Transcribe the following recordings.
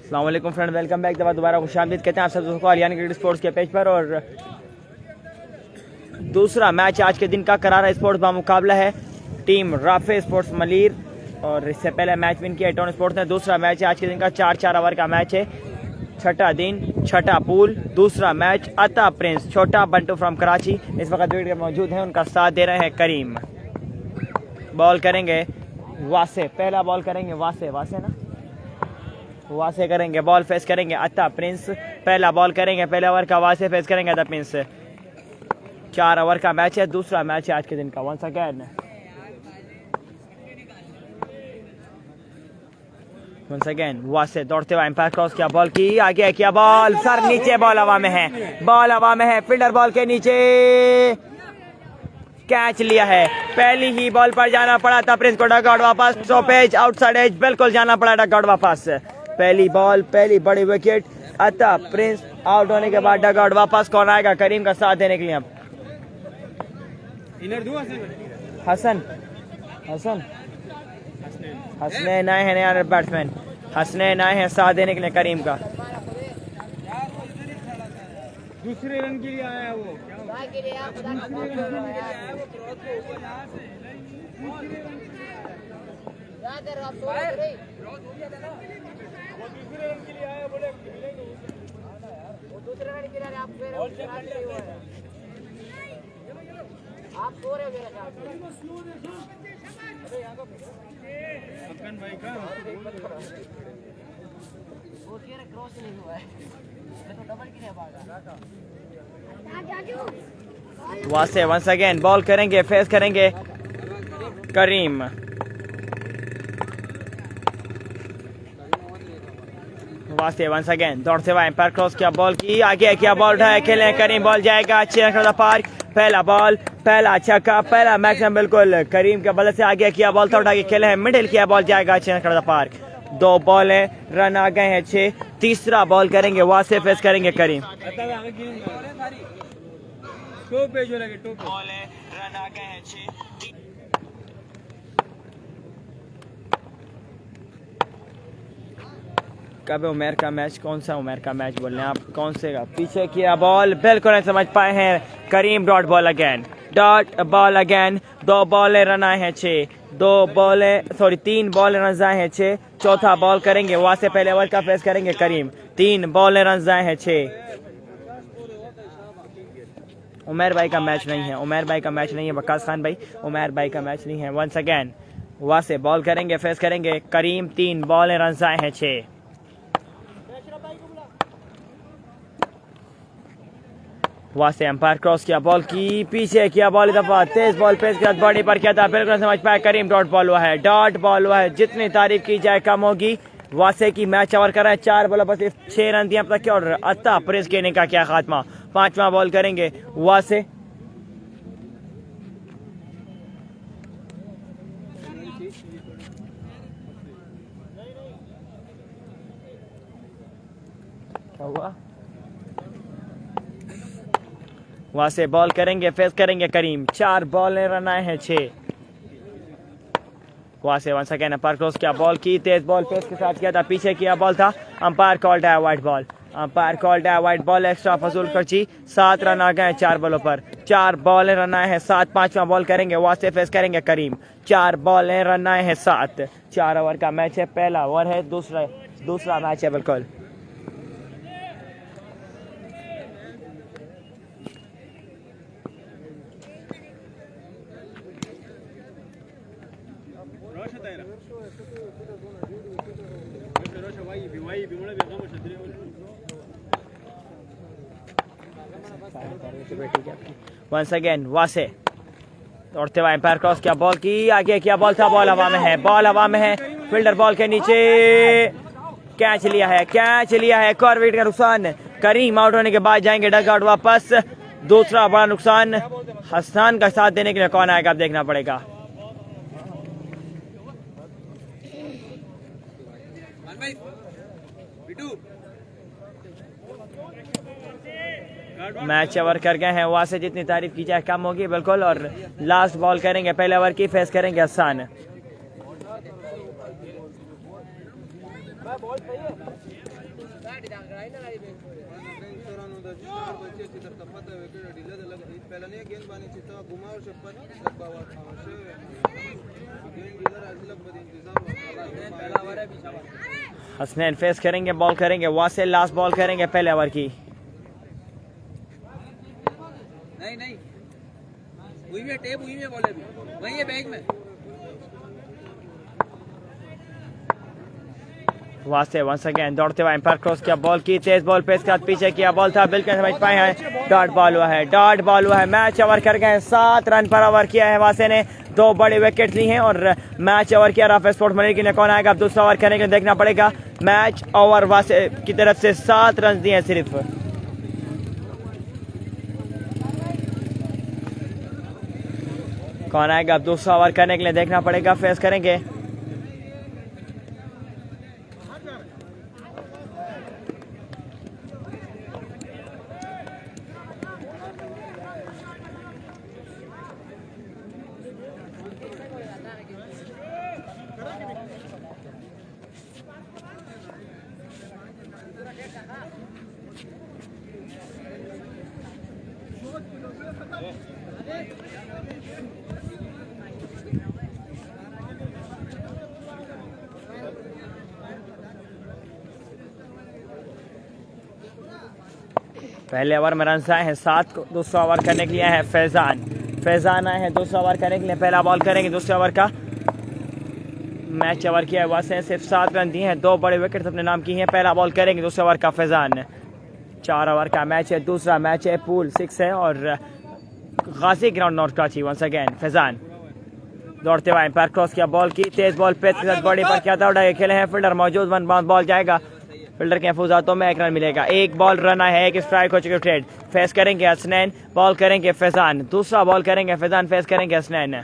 अस्सलाम वालेकुम friend, welcome back. दोबारा खुशामदीद कहते हैं आप सब को आलियान क्रिकेट स्पोर्ट्स के पेज पर। और दूसरा मैच आज के दिन का करारा स्पोर्ट्स का मुकाबला है टीम राफे स्पोर्ट्स मलीर, और इससे पहले मैच विन किया एटोन स्पोर्ट्स ने। दूसरा मैच है आज के दिन का 4-4 ओवर का मैच है, छठा दिन छठा पूल। दूसरा मैच अता प्रिंस छोटा बंटू फ्रॉम कराची इस वक्त विकेट पर मौजूद हैं, उनका साथ दे रहे हैं करीम। बॉल करेंगे वासे, पहला बॉल करेंगे वासे ना वासे करेंगे, बॉल फेस करेंगे अता प्रिंस। पहला बॉल करेंगे पहले ओवर का, वासे फेस करेंगे अता प्रिंस। 4 ओवर का मैच है, दूसरा मैच है आज के दिन का। वंस अगेन वासे दौड़ते हुए एम्पायर क्रॉस किया, बॉल की आगे किया, बॉल सर नीचे, बॉल हवा में है, बॉल हवा में है, फील्डर बॉल के नीचे कैच लिया है। पहली ही बॉल पर जाना पड़ा था प्रिंस को, डगआउट वापस, स्टॉपेज आउटसाइड एज, बिल्कुल जाना पड़ा डगआउट वापस। पहली बॉल पहली बड़ी विकेट, अता प्रिंस आउट होने के बाद डगआउट वापस। कौन आएगा करीम का साथ देने के लिए? अब हसन हसनैन आए हैं नया बैट्समैन, हसनैन आए हैं साथ देने के लिए करीम का। दूसरे रन के लिए आया वो, आप सो रहे हो भाई का वो क्रॉस नहीं हुआ है, तो डबल की वासे वंस अगेन बॉल करेंगे, फेस करेंगे करीम। वासे वंस अगेन दौड़ते हुए एम्पायर क्रॉस किया, बॉल की आगे किया, बॉल उठाया, खेले करीम, बॉल जाएगा अच्छे पार्क। पहला बॉल पहला छक्का, पहला मैक्सिमम बिल्कुल करीम के बल्ले से आगे किया, बॉल था उठा के खेले हैं, मिडिल किया, बॉल जाएगा अच्छे पार्क। 2 बॉल है, रन आ गए हैं 6। तीसरा बॉल करेंगे वासे, फेस करेंगे करीम। रन आ गए हैं 6। कब उमेर का मैच, कौन सा उमेर का मैच बोल रहे हैं आप, कौन से का? पीछे किया, बॉल बिल्कुल नहीं समझ पाए हैं Karim. Dot ball again, 2 ball run आए हैं 6, 3 बॉल रन आए हैं 6। चौथा बॉल करेंगे वहां से, पहले ओवर का फेस करेंगे करीम। 3 बॉल रन आए हैं 6। उमेर भाई का मैच नहीं है, उमेर भाई का मैच नहीं है, वकास खान भाई, उमेर भाई का मैच नहीं है। वंस अगेन वहां से बॉल करेंगे, फेस करेंगे करीम। 3 बॉल रन आए हैं 6। वहां से एम्पायर क्रॉस किया, बॉल की पीछे किया, बॉल दफा तेज बॉल पेस के साथ बॉडी पर किया था, बिल्कुल समझ पाया करीम। डॉट बॉल हुआ है, डॉट बॉल हुआ है, जितनी तारीफ की जाए कम होगी। वासे की मैच ओवर कर रहा है, 4 बॉलों पर सिर्फ 6 रन दिए अब तक के, और अता प्रिंस के का क्या खात्मा। 5वां बॉल करेंगे वासे, हुआ वहां से बॉल करेंगे, फेस करेंगे करीम। 4 बॉल रन आए हैं 6। वहां से वंस अगेन अंपायर क्रॉस किया, बॉल की तेज बॉल पेस के साथ किया था, पीछे किया, बॉल था, अंपायर कॉल्ड है वाइट बॉल, अंपायर कॉल्ड है वाइट बॉल। एक्स्ट्रा फजूल खर्ची। 7 रन आ गए 4 बॉलों पर, 4 बॉल रन आए हैं 7। 5वां बॉल करेंगे वहां से, फेस करेंगे करीम। 4 बॉल रन आए हैं 7। 4 ओवर का मैच है, पहला ओवर है, दूसरा मैच है बिल्कुल। वंस अगेन वासे दौड़ते हुए एम्पायर क्रॉस किया, बॉल की आगे किया, बॉल था, बॉल हवा में है, बॉल हवा में है, फील्डर बॉल के नीचे कैच लिया है, कैच लिया है। एक और विकेट का नुकसान, करीम आउट होने के बाद जाएंगे डगआउट वापस। दूसरा बड़ा नुकसान, हसन का साथ देने के लिए कौन आएगा अब देखना पड़ेगा। मैच ओवर कर गए हैं, वहां से जितनी तारीफ की जाए कम होगी बिल्कुल। और लास्ट बॉल करेंगे पहले ओवर की, फेस करेंगे हसन। हसनैन फेस करेंगे, बॉल करेंगे, वासिल लास्ट बॉल करेंगे पहले ओवर की। नहीं हुई में टेप हुई में बॉल है वही है बैग में। वासे वंस अगेन दौड़ते हुए एम्पायर क्रॉस किया, बॉल की तेज बॉल पे इसके बाद पीछे किया, बॉल था बिल्कुल समझ पाए हैं, डॉट बॉल हुआ है, डॉट बॉल हुआ है। मैच ओवर कर गए, 7 रन पर ओवर किया है वासे ने, 2 बड़ी विकेट ली हैं और मैच ओवर किया राफेल स्पोर्ट्स मलिर के लिए। कौन आएगा अब दूसरा ओवर करने के लिए देखना पड़ेगा। मैच ओवर वासे की तरफ से 7 रन दिए हैं सिर्फ। कौन आएगा अब दूसरा ओवर करने के लिए देखना पड़ेगा, फेस करेंगे। पहले ओवर में रन आए हैं 7 को, दूसरा ओवर करने के लिए है फैजान आए हैं दूसरा ओवर करने के लिए। पहला बॉल करेंगे दूसरे ओवर का। मैच ओवर किया है वासे, सिर्फ 7 रन दिए हैं, 2 बड़े विकेट अपने नाम की हैं। पहला बॉल करेंगे दूसरे ओवर का फैजान। 4 ओवर का मैच है, दूसरा मैच है, पूल 6 है और Ghazi ground north Karachi. Once again Faizan दौड़ते हुए एम्पायर क्रॉस किया, बॉल की तेज बॉल पे बॉडी पर क्या था, उड़ा के खेले हैं, फील्डर मौजूद, 1 बाउंस बॉल जाएगा, फील्डर के महफूजातों में 1 रन मिलेगा। 1 बॉल रन है, 1 स्ट्राइक हो चुके ट्रेड। फेस करेंगे हसनैन, बॉल करेंगे फैजान, दूसरा बॉल करेंगे फैजान, फेस करेंगे Hasnain.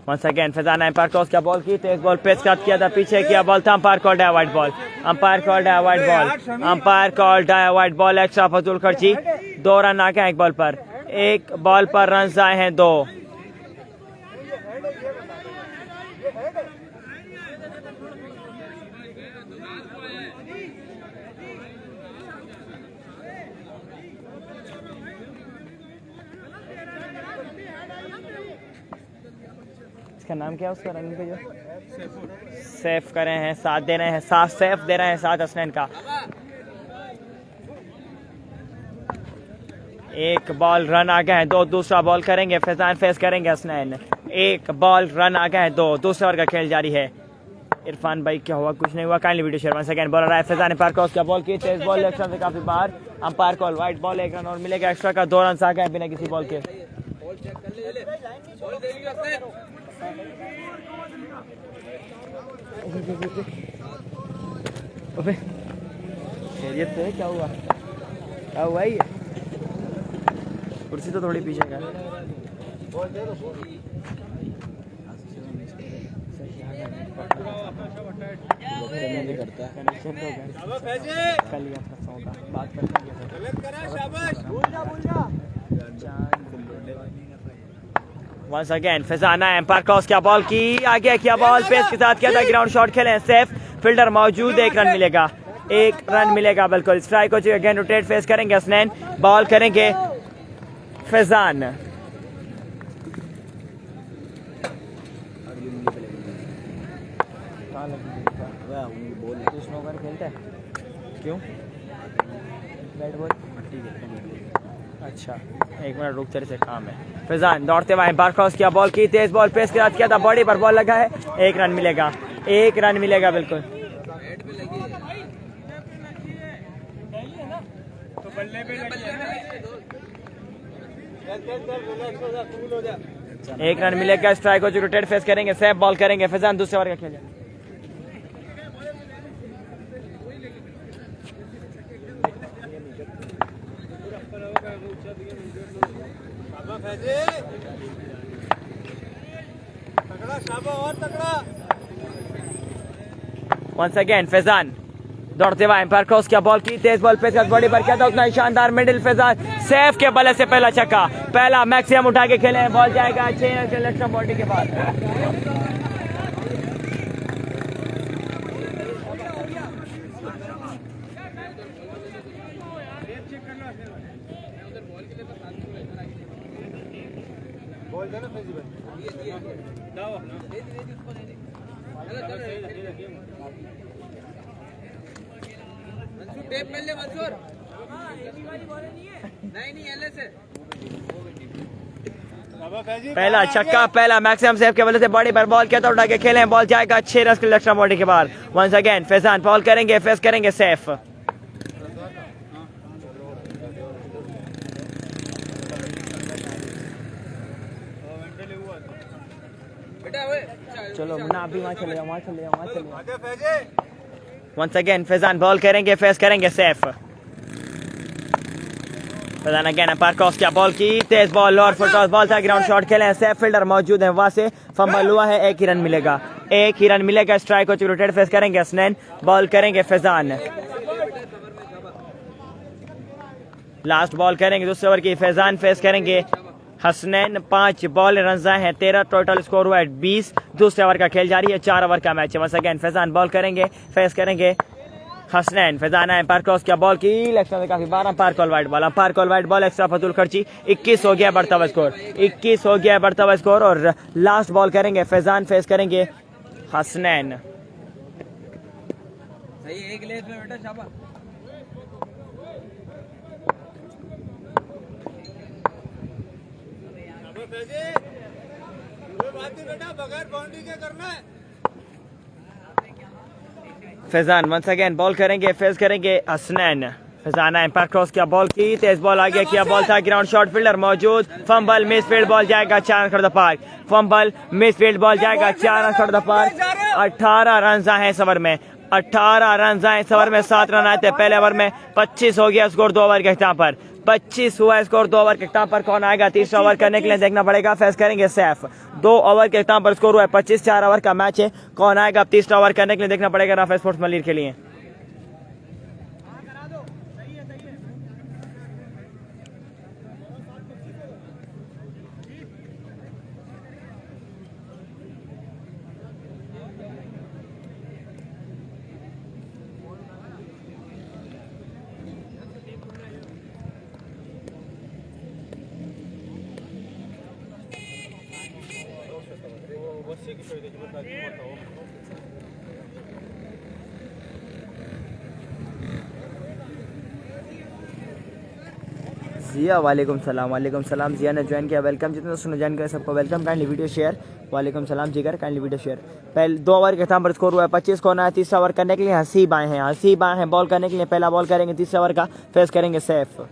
Once again Faizan umpire cross किया, बॉल की तेज बॉल पे स्टार्ट किया था, पीछे किया, बॉल था, अंपायर कॉल्ड है वाइड बॉल, अंपायर कॉल्ड है वाइड बॉल, अंपायर कॉल्ड है वाइड बॉल। एक्स्ट्रा फजूल खर्ची, 2 रन आ गए 1 बॉल पर, 1 बॉल पर रन आए हैं 2। इसका नाम क्या है उसका रनिंग पे जो सेफ कर रहे हैं, 7 दे रहे हैं, 7 सेफ दे रहे हैं, 7 हसनैन का। 1 बॉल रन आ गए हैं 2, दूसरा बॉल करेंगे फैजान, फेस करेंगे हसनैन। 1 बॉल रन आ गए हैं 2, दूसरे ओवर का खेल जारी है। इरफान भाई क्या हुआ, कुछ नहीं हुआ, kindly video share. Once again bowler आए फैजान, एम्पायर क्रॉस किया, बॉल की तेज बॉल एक्स्ट्रा से काफी बाहर, umpire call wide ball, 1 run और मिलेगा एक्स्ट्रा का। 2 रन आ गए बिना किसी बॉल के। खैरियत से क्या हुआ, क्या हुआ ये? कुर्सी तो थोड़ी पीछे का वंस अगेन फैजाना एम्पायर क्रॉस किया, बॉल की आगे किया, बॉल पेस के साथ किया था, ग्राउंड शॉट खेले, सेफ, फील्डर मौजूद, 1 रन मिलेगा, 1 रन मिलेगा बिल्कुल। स्ट्राइक हो चुके, अगेन रोटेट फेस करेंगे हसनैन, बॉल करेंगे फैजान। खेलता है क्यों बैट बॉल? अच्छा 1 मिनट रुक, तेरे से काम है। फैजान दौड़ते हुए एम्पायर क्रॉस किया, बॉल की तेज बॉल पेस के साथ किया था, बॉडी पर बॉल लगा है, 1 रन मिलेगा, 1 रन मिलेगा बिल्कुल। एक रन मिलेगा, स्ट्राइक हो चुके, रोटेट फेस करेंगे, सेफ बॉल करेंगे फैजान, दूसरे ओवर का खेल। Once again फैजान दौड़ते हुए एम्पायर क्रॉस किया, बॉल की तेज बॉल पे बॉडी पर किया था उतना ही शानदार मिडिल फैजान सेफ के बल्ले से पहला छक्का, पहला मैक्सिमम उठा के खेले, बॉल जाएगा 6 रन के लक्ष्य बॉडी के बाद। मंसूर टेप मिल ले मंसूर, नहीं एल से पहला छक्का, पहला मैक्सिमम सेफ के वजह से बॉडी पर बॉल किया तो उठा के खेले, बॉल जाएगा 6 रन के लक्ष्य बॉडी के बाद। वंस अगेन फैजान बॉल करेंगे, फेस करेंगे सेफ, चलो मुन्ना अभी वहाँ चले जाओ, वहाँ चले जाओ, वहाँ चले जाओ। वंस अगेन फैजान बॉल करेंगे, फेस करेंगे Saif, Faizan again umpire cross किया, बॉल की तेज बॉल और फुटबॉल बॉल था, ग्राउंड शॉट खेले हैं, सेफ फील्डर मौजूद है, वहां से फंबल हुआ है, 1 ही रन मिलेगा, 1 ही रन मिलेगा। स्ट्राइक को रोटेट फेस करेंगे हसनैन, बॉल करेंगे फैजान, लास्ट बॉल करेंगे दूसरे ओवर की, फैजान फेस करेंगे हसनैन। 5 बॉल रन हैं, 13 टोटल स्कोर हुआ है 20। दूसरे ओवर का खेल जारी है, 4 ओवर का मैच है। वंस अगेन फैजान बॉल करेंगे, फेस करेंगे हसनैन, फैजान है एम्पायर क्रॉस किया, बॉल की लेफ्ट में काफी 12 umpire call wide ball, umpire call wide ball, extra फतुल खर्ची, 21 हो गया बढ़ता हुआ स्कोर, 21 हो गया बढ़ता हुआ स्कोर। और लास्ट बॉल करेंगे फैजान, फेस करेंगे हसनैन, सही एक लेग में बेटा शाबाश। बगैर बाउंड्री के करना है। फैजान वंस अगेन बॉल करेंगे, फेस करेंगे हसनैन, फैजान एम्पायर क्रॉस किया, बॉल की तेज बॉल आ गया, किया बॉल था, ग्राउंड शॉट फील्डर मौजूद, फंबल मिस फील्ड, बॉल जाएगा 4 रन कर the park, fumble miss field, ball जाएगा 4 रन कर द पार्क। 18 रन आए इस ओवर में, 18 रन आए इस ओवर में, 7 रन आए थे पहले ओवर में, 25 हो गया स्कोर 2 ओवर के अख्ताम पर, 25 हुआ स्कोर 2 ओवर के अख्ताम पर। कौन आएगा तीसरा ओवर करने के लिए देखना पड़ेगा, फेस करेंगे सैफ, 2 ओवर के अख्ताम पर स्कोर हुआ है 25, 4 ओवर का मैच है। कौन आएगा अब तीसरा ओवर करने के लिए देखना पड़ेगा राफेल स्पोर्ट्स मलीर के लिए। जिया वालेकुम सलाम, जिया ने ज्वाइन किया, वेलकम। जितने सुनो ज्वाइन करें सबको वेलकम, काइंडली वीडियो शेयर, वालेकुम सलाम जिगर, काइंडली वीडियो शेयर। पहले 2 ओवर के अख्ताम पर स्कोर हुआ है 25। कौन आया तीसरा ओवर करने के लिए, हसीब आए हैं, हसीब आए हैं बॉल करने के लिए, पहला बॉल करेंगे तीसरा ओवर का, फेस करेंगे सैफ,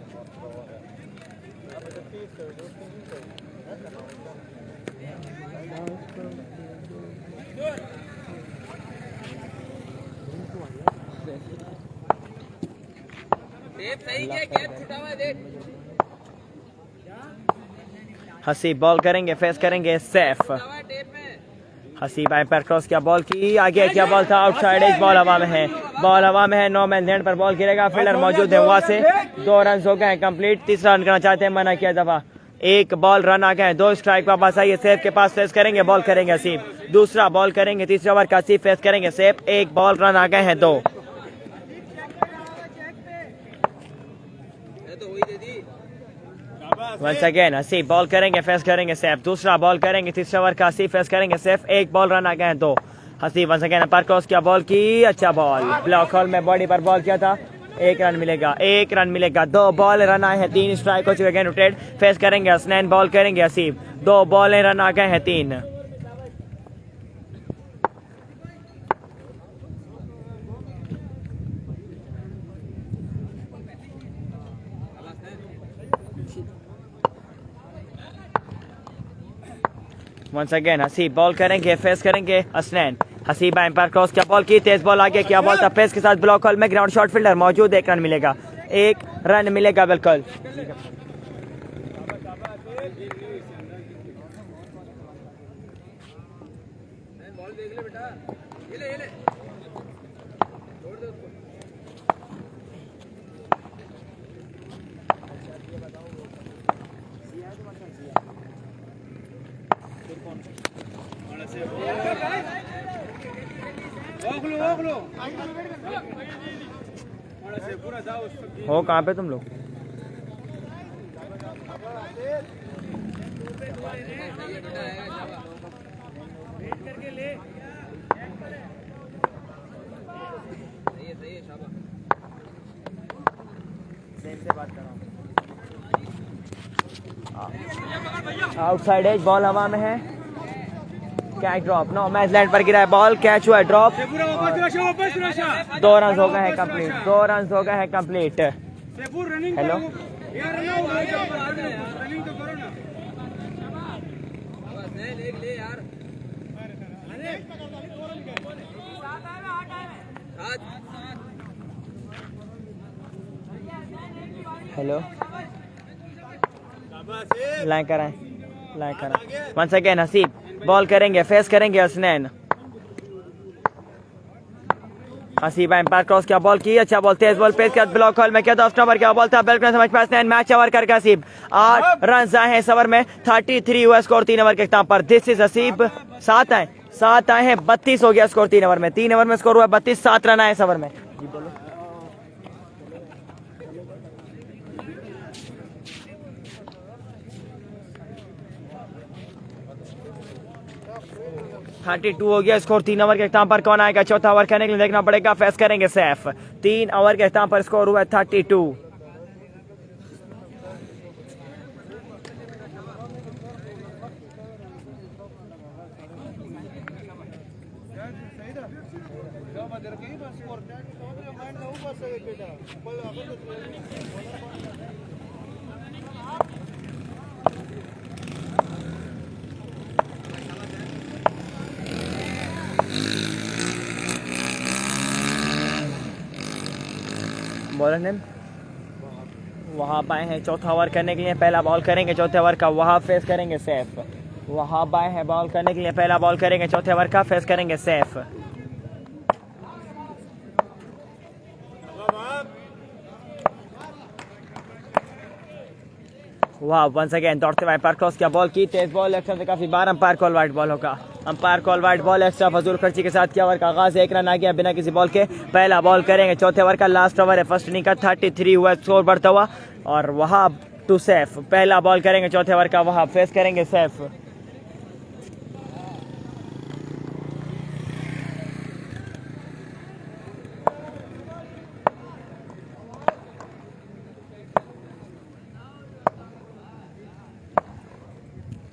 सही क्या कैच छुटा हुआ है देख। हसीब बॉल करेंगे, फेस करेंगे सैफ, हसीब एम्पायर क्रॉस किया, बॉल की आगे क्या बॉल था, आउटसाइड एज, बॉल हवा में है, बॉल हवा में है, 9 मैन लैंड पर बॉल गिरेगा, फील्डर मौजूद है, वहां से 2 रन हो गए हैं कंप्लीट। तीसरा रन करना चाहते हैं, मना किया दफा, 1 बॉल रन आ गए हैं, 2 स्ट्राइक वापस आई है, सेफ के पास फेस करेंगे, बॉल करेंगे हसीब, दूसरा बॉल करेंगे तीसरा ओवर का, हसीब फेस करेंगे सेफ, 1 बॉल रन आ गए हैं 2। वंस अगेन हसीब बॉल करेंगे, फेस करेंगे सेफ, दूसरा बॉल करेंगे तीसरा ओवर का, हसीब फेस करेंगे सेफ, 1 बॉल रन आ गए हैं 2। Haseeb once again umpire cross किया, बॉल की अच्छा बॉल, ब्लॉक होल में बॉडी पर बॉल किया था, 1 रन मिलेगा, 1 रन मिलेगा, 2 बॉल रन आए हैं, 3 स्ट्राइक हो चुके हैं, रोटेट फेस करेंगे हसनैन, बॉल करेंगे हसीब, 2 बॉल रन आ गए हैं 3। वंस अगेन हसीब बॉल करेंगे, फेस करेंगे हसनैन, हसीब एम्पायर क्रॉस किया, बॉल की तेज बॉल आगे, क्या बॉल था, फेस के साथ ब्लॉक होल में, ग्राउंड शॉट फील्डर मौजूद, 1 रन मिलेगा, 1 रन मिलेगा बिल्कुल। हो कहाँ पे तुम लोग? आउटसाइड एज, बॉल हवा में है, catch drop, no match land पर गिरा है, बॉल कैच हुआ है, ड्रॉप, 2 रन हो गए हैं कंप्लीट, 2 रन हो गए हैं कंप्लीट। हेलो हेलो, लाइन कराएं, लाइन कराएं। वंस अगेन हसीब बॉल करेंगे, फेस करेंगे हसनैन। हसीब एम्पायर क्रॉस किया, बॉल की, अच्छा बॉल, तेज बॉल, पेस किया, ब्लॉक हॉल में किया, 10 नंबर क्या बॉल था, बिल्कुल समझ पास नहीं, मैच ओवर करके हसीब 8 रन आए हैं इस ओवर में, 33 हुआ स्कोर 3 ओवर के इख्तिताम पर। दिस इज हसीब, 7 आए हैं, 32 हो गया स्कोर 3 ओवर में, 3 ओवर में स्कोर हुआ 32, 7 रन आए इस ओवर में। जी बोलो। 32 हो गया स्कोर 3 ओवर के इख्तिताम पर। कौन आएगा चौथा ओवर खेलने के लिए, देखना पड़ेगा, फेस करेंगे सैफ। 3 ओवर के इख्तिताम पर स्कोर हुआ है 32। बॉलर नेम वहाब आए हैं चौथा ओवर करने के लिए, पहला बॉल करेंगे चौथे ओवर का, वहाब फेस करेंगे सैफ। वहाब आए हैं बॉल करने के लिए, पहला बॉल करेंगे चौथे ओवर का, फेस करेंगे सैफ। वाह, वंस अगेन दौड़ते हुए एम्पायर क्रॉस किया, बॉल की, तेज बॉल, एक्स्ट्रा से काफी बार अंपायर कॉल वाइड बॉल होगा। Umpire call wide ball, extra फजूल खर्ची के साथ किया, ओवर का आगाज 1 रन आ गया बिना किसी बॉल के। पहला बॉल करेंगे चौथे ओवर का, लास्ट ओवर है फर्स्ट इनिंग का, 33 हुआ स्कोर बढ़ता हुआ, और वहाब टू सैफ। पहला बॉल करेंगे चौथे ओवर का, वहाब फेस करेंगे Saif.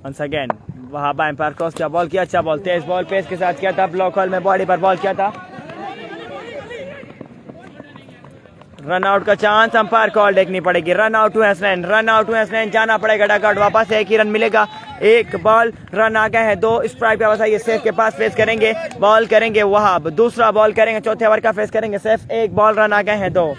Once again Wahab umpire cross किया, बॉल किया, अच्छा बॉल, तेज बॉल, पेस के साथ किया था, ब्लॉक हॉल में बॉडी पर बॉल किया था, रन आउट का चांस, अंपायर कॉल देखनी पड़ेगी, रन आउट हुए हसनैन, रन आउट हुए हसनैन, जाना पड़ेगा डगआउट, वापस 1 ही रन मिलेगा, 1 बॉल, रन आ गए हैं 2, स्ट्राइक पे वापस आइए, सेफ के पास फेस करेंगे, बॉल करेंगे वहाब, दूसरा बॉल करेंगे चौथे ओवर का, फेस करेंगे सेफ, 1 बॉल, रन आ गए हैं 2।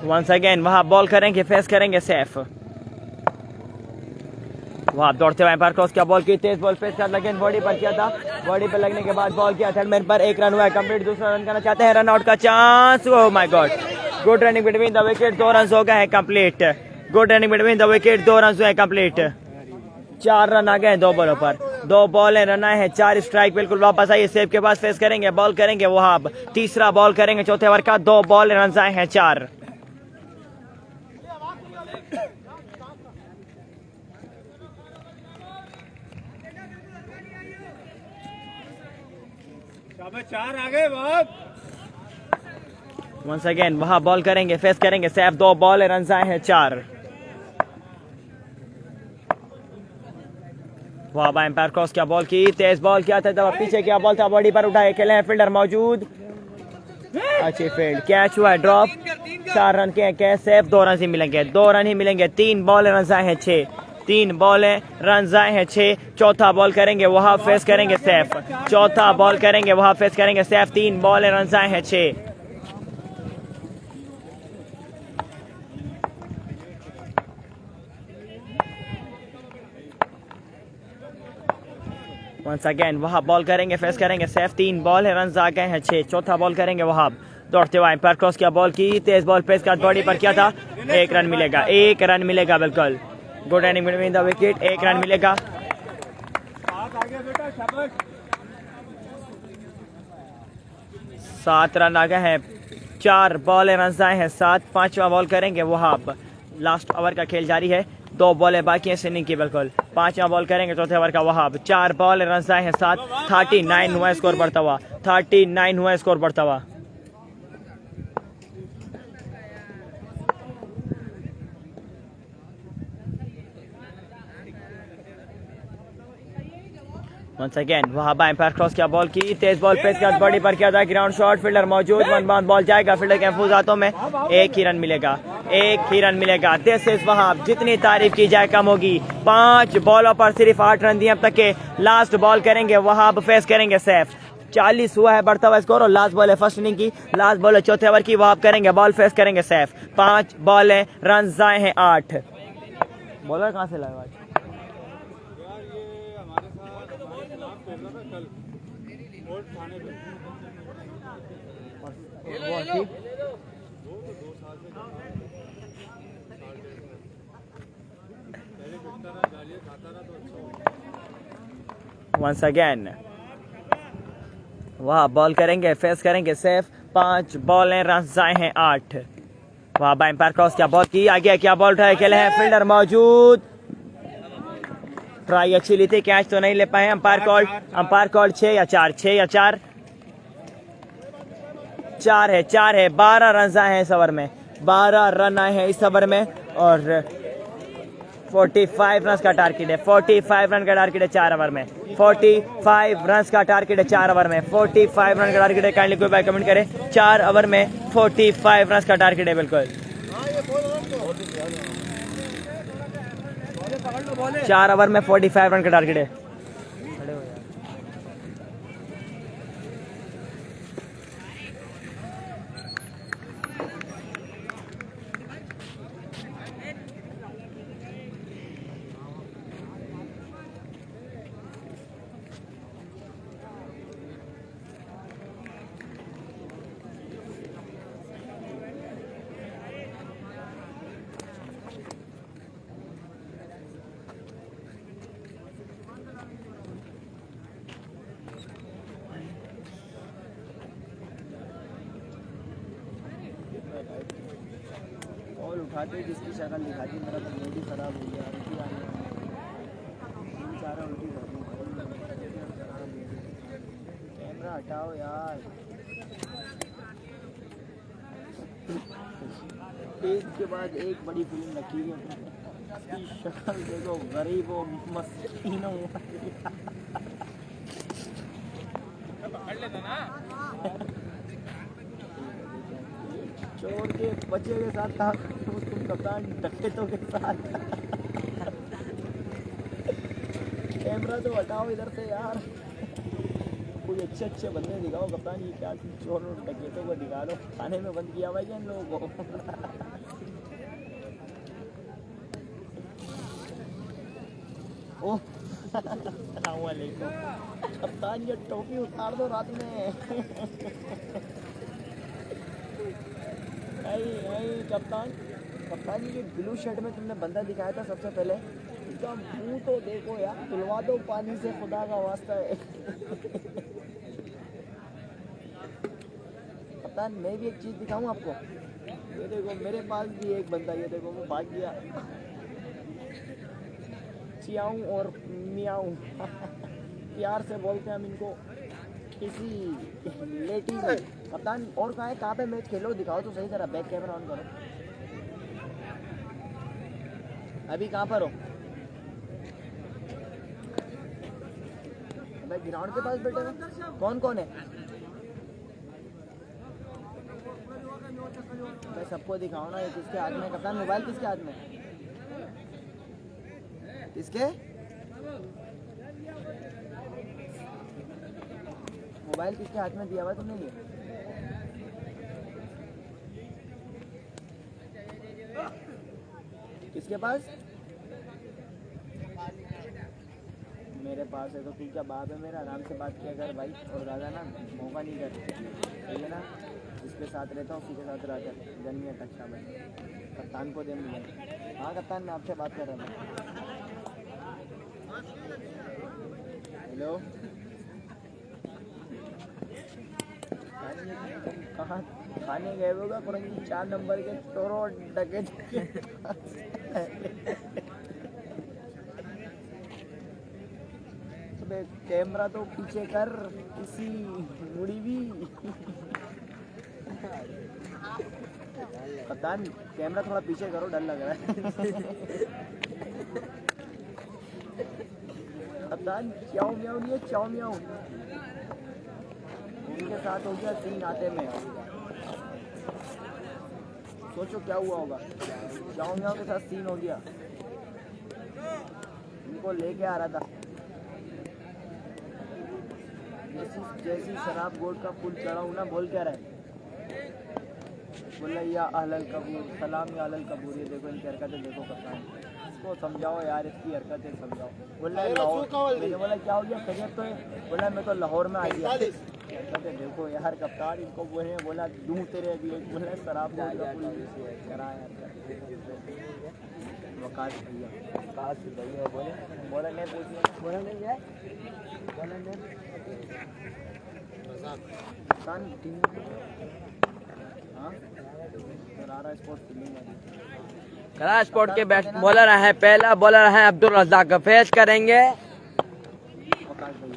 वंस अगेन वहां बॉल करेंगे, फेस करेंगे सैफ। वहां दौड़ते हुए एम्पायर क्रॉस किया, बॉल की, तेज बॉल, फेस कर लगे, बॉडी पर किया था, बॉडी पर लगने के बाद बॉल किया, थर्ड मैन पर 1 रन हुआ है कंप्लीट, दूसरा रन करना चाहते हैं, रन आउट का chance, oh my God, good running between the wicket, 2 run हो गए हैं complete, good running between the wicket, 2 run हुए हैं कंप्लीट, 4 रन आ गए हैं 2 बॉलों पर, 2 बॉल रन आए हैं, 4 स्ट्राइक, बिल्कुल वापस आइए, सेफ के पास फेस करेंगे, बॉल करेंगे वहाब, तीसरा बॉल करेंगे चौथे ओवर का, 2 बॉल रन आए हैं 4। चार आ गए बाप। वंस अगेन वहां बॉल करेंगे, फेस करेंगे सैफ, 2 बॉल रन आए हैं 4। वहां एम्पायर क्रॉस किया, बॉल की, तेज बॉल किया था, दबा पीछे किया, बॉल था, बॉडी पर उठाए, खेले हैं, फील्डर मौजूद, अच्छी फील्ड, कैच हुआ है, ड्रॉप, 4 रन के कैच, सैफ 2 रन ही मिलेंगे, 2 रन ही मिलेंगे, 3 बॉल रन आए हैं 6, 3 बॉल है, रन आए हैं 6। चौथा बॉल करेंगे वहाब, फेस करेंगे सैफ। चौथा बॉल करेंगे वहाब, फेस करेंगे सैफ। 3 बॉल है, रन आए हैं 6। वंस अगेन वहाब बॉल करेंगे, फेस करेंगे सैफ। 3 बॉल है, रन आ गए हैं 6। चौथा बॉल करेंगे वहाब, दौड़ते हुए एम्पायर क्रॉस किया, बॉल की तेज बॉल पेस का बॉडी पर किया था। 1 रन मिलेगा, 1 रन मिलेगा, बिल्कुल good running between the wicket. 1 run मिलेगा। सात आगे बेटा, शाबाश। 7 रन आ गए हैं। 4 बॉल है, रन आए हैं 7। 5वां बॉल करेंगे वहाब। लास्ट ओवर का खेल जारी है, 2 बॉलें बाकी हैं इनिंग की, बिल्कुल 5वां बॉल करेंगे चौथे ओवर का वहाब। 4 बॉल है, रन आए हैं 7। 39 हुआ स्कोर बढ़ता हुआ, 39 हुआ स्कोर बढ़ता हुआ। Once again Wahab umpire cross किया, बॉल की तेज बॉल पेस के बॉडी पर किया था। ग्राउंड शॉट, फील्डर मौजूद, वन बाउंड बॉल जाएगा फील्डर के महफूज हाथों में। 1 ही रन मिलेगा, 1 ही रन मिलेगा। दिस इज वहाब, जितनी तारीफ की जाए कम होगी। 5 बॉलों पर सिर्फ 8 रन दिए अब तक के। लास्ट बॉल करेंगे वहाब, फेस करेंगे सैफ। 40 हुआ है बढ़ता हुआ स्कोर और लास्ट बॉल है फर्स्ट इनिंग की, लास्ट बॉल है चौथे ओवर की। वहाब करेंगे बॉल, फेस करेंगे सैफ। 5 बॉल है, रन आए हैं 8। बॉलर कहाँ से लाए आज? यार ये हमारे साथ हमारे खिलाफ खेल रहा था कल ओल्ड थाने पे। वो ठीक। दो साल से पहले पिटता रहा, गालियाँ खाता रहा तो अच्छा हो। वंस अगेन वह बॉल करेंगे, फेस करेंगे सैफ। 5 बॉल हैं, रन आए हैं 8। वह एम्पायर क्रॉस क्या बॉल की, आगे क्या बॉल उठाए, खेले हैं, फील्डर मौजूद। ट्राई अच्छी ली थी, कैच तो नहीं ले पाए। अंपायर कॉल 6 या 4, 6 या 4, 4 है, 4 है। 12 रन आए हैं इस ओवर में, 12 रन आए हैं इस ओवर में और 45 रन का टारगेट है। 45 रन का टारगेट है 4 ओवर में। 45 रन का टारगेट है 4 ओवर में। 45 रन का टारगेट है। काइंडली कोई भाई कमेंट करे, 4 ओवर में 45 रन का टारगेट है, बिल्कुल 4 ओवर में 45 रन का टारगेट है। बॉल उठाते जिसकी शक्ल दिखाती, मेरा तो मूड ही खराब हो गया। उल्टी आ रही है, 3-4 उल्टी कर दी। कैमरा हटाओ यार। एक के बाद एक बड़ी फिल्म रखी है, शक्ल देखो, गरीबों मस्कीनों। चोर के बच्चे के साथ था, तुम कप्तान डकैतों के साथ। कैमरा तो हटाओ इधर से यार, कोई अच्छे अच्छे बंदे दिखाओ कप्तान। ये क्या चोर और डकैतों को दिखा दो, थाने में बंद किया भाई इन लोगों को। ओह अस्सलाम वालेकुम कप्तान, ये टोपी उतार दो रात में। नहीं कप्तान, कप्तान ये ब्लू शर्ट में तुमने बंदा दिखाया था सबसे पहले, इसका मुंह तो देखो यार, धुलवा दो पानी से, खुदा का वास्ता है। कप्तान मैं भी एक चीज़ दिखाऊं आपको, ये देखो मेरे पास भी एक बंदा, ये देखो वो भाग गया। चियाऊं और मियाऊं प्यार से बोलते हैं हम इनको, किसी लेटी में। कप्तान और कहाँ पे मैच खेलो, दिखाओ तो सही तरह, बैक कैमरा ऑन करो। अभी कहाँ पर हो? मैं ग्राउंड के पास बैठे हो। कौन कौन है? मैं सबको दिखाऊँ ना, ये किसके हाथ में? कप्तान मोबाइल किसके हाथ में? किसके मोबाइल किसके हाथ में दिया हुआ तुमने ये? किसके पास? मेरे पास है तो तू क्या बाप है मेरा? आराम से बात किया कर भाई, और ज़्यादा ना मौका नहीं कर, सही है ना? जिसके साथ रहता हूँ उसी के साथ रहता है, जन नहीं है टच्चा में। कप्तान को दे मुझे। हाँ कप्तान, मैं आपसे बात कर रहा था। हेलो, कहाँ खाने गए होगा? पुरंगी 4 नंबर के चोरों डकैत कैमरा तो पीछे कर, किसी मुड़ी भी। कप्तान कैमरा थोड़ा पीछे करो, डर लग रहा है। कप्तान चाओ म्याओ नहीं है, चाओ म्याओ। उनके साथ हो गया सीन आते में। सोचो क्या हुआ होगा। चाओ म्याओ के साथ सीन हो गया, उनको लेके आ रहा था। जैसी शराब गोट का पुल चढ़ा हूँ ना, बोल क्या रहा है? बोला या अहलल कबूर, सलाम या अहलल कबूर। ये देखो इनकी हरकतें देखो कप्तान, इसको समझाओ यार, इसकी हरकतें समझाओ। बोला लाहौर, मैंने बोला क्या हो गया, खैरियत तो है? बोला मैं तो लाहौर में आ गया। हरकतें देखो यार कप्तान, इनको बोले, बोला दूँ तेरे अभी। बोला शराब गोट का पुल चढ़ा यार। वकास भैया बोले, बोला नहीं पूछना, बोला नहीं है, बोला नहीं करारा स्पोर्ट के बैट बॉलर हैं, पहला बॉलर हैं अब्दुल रज़ाक, फेस करेंगे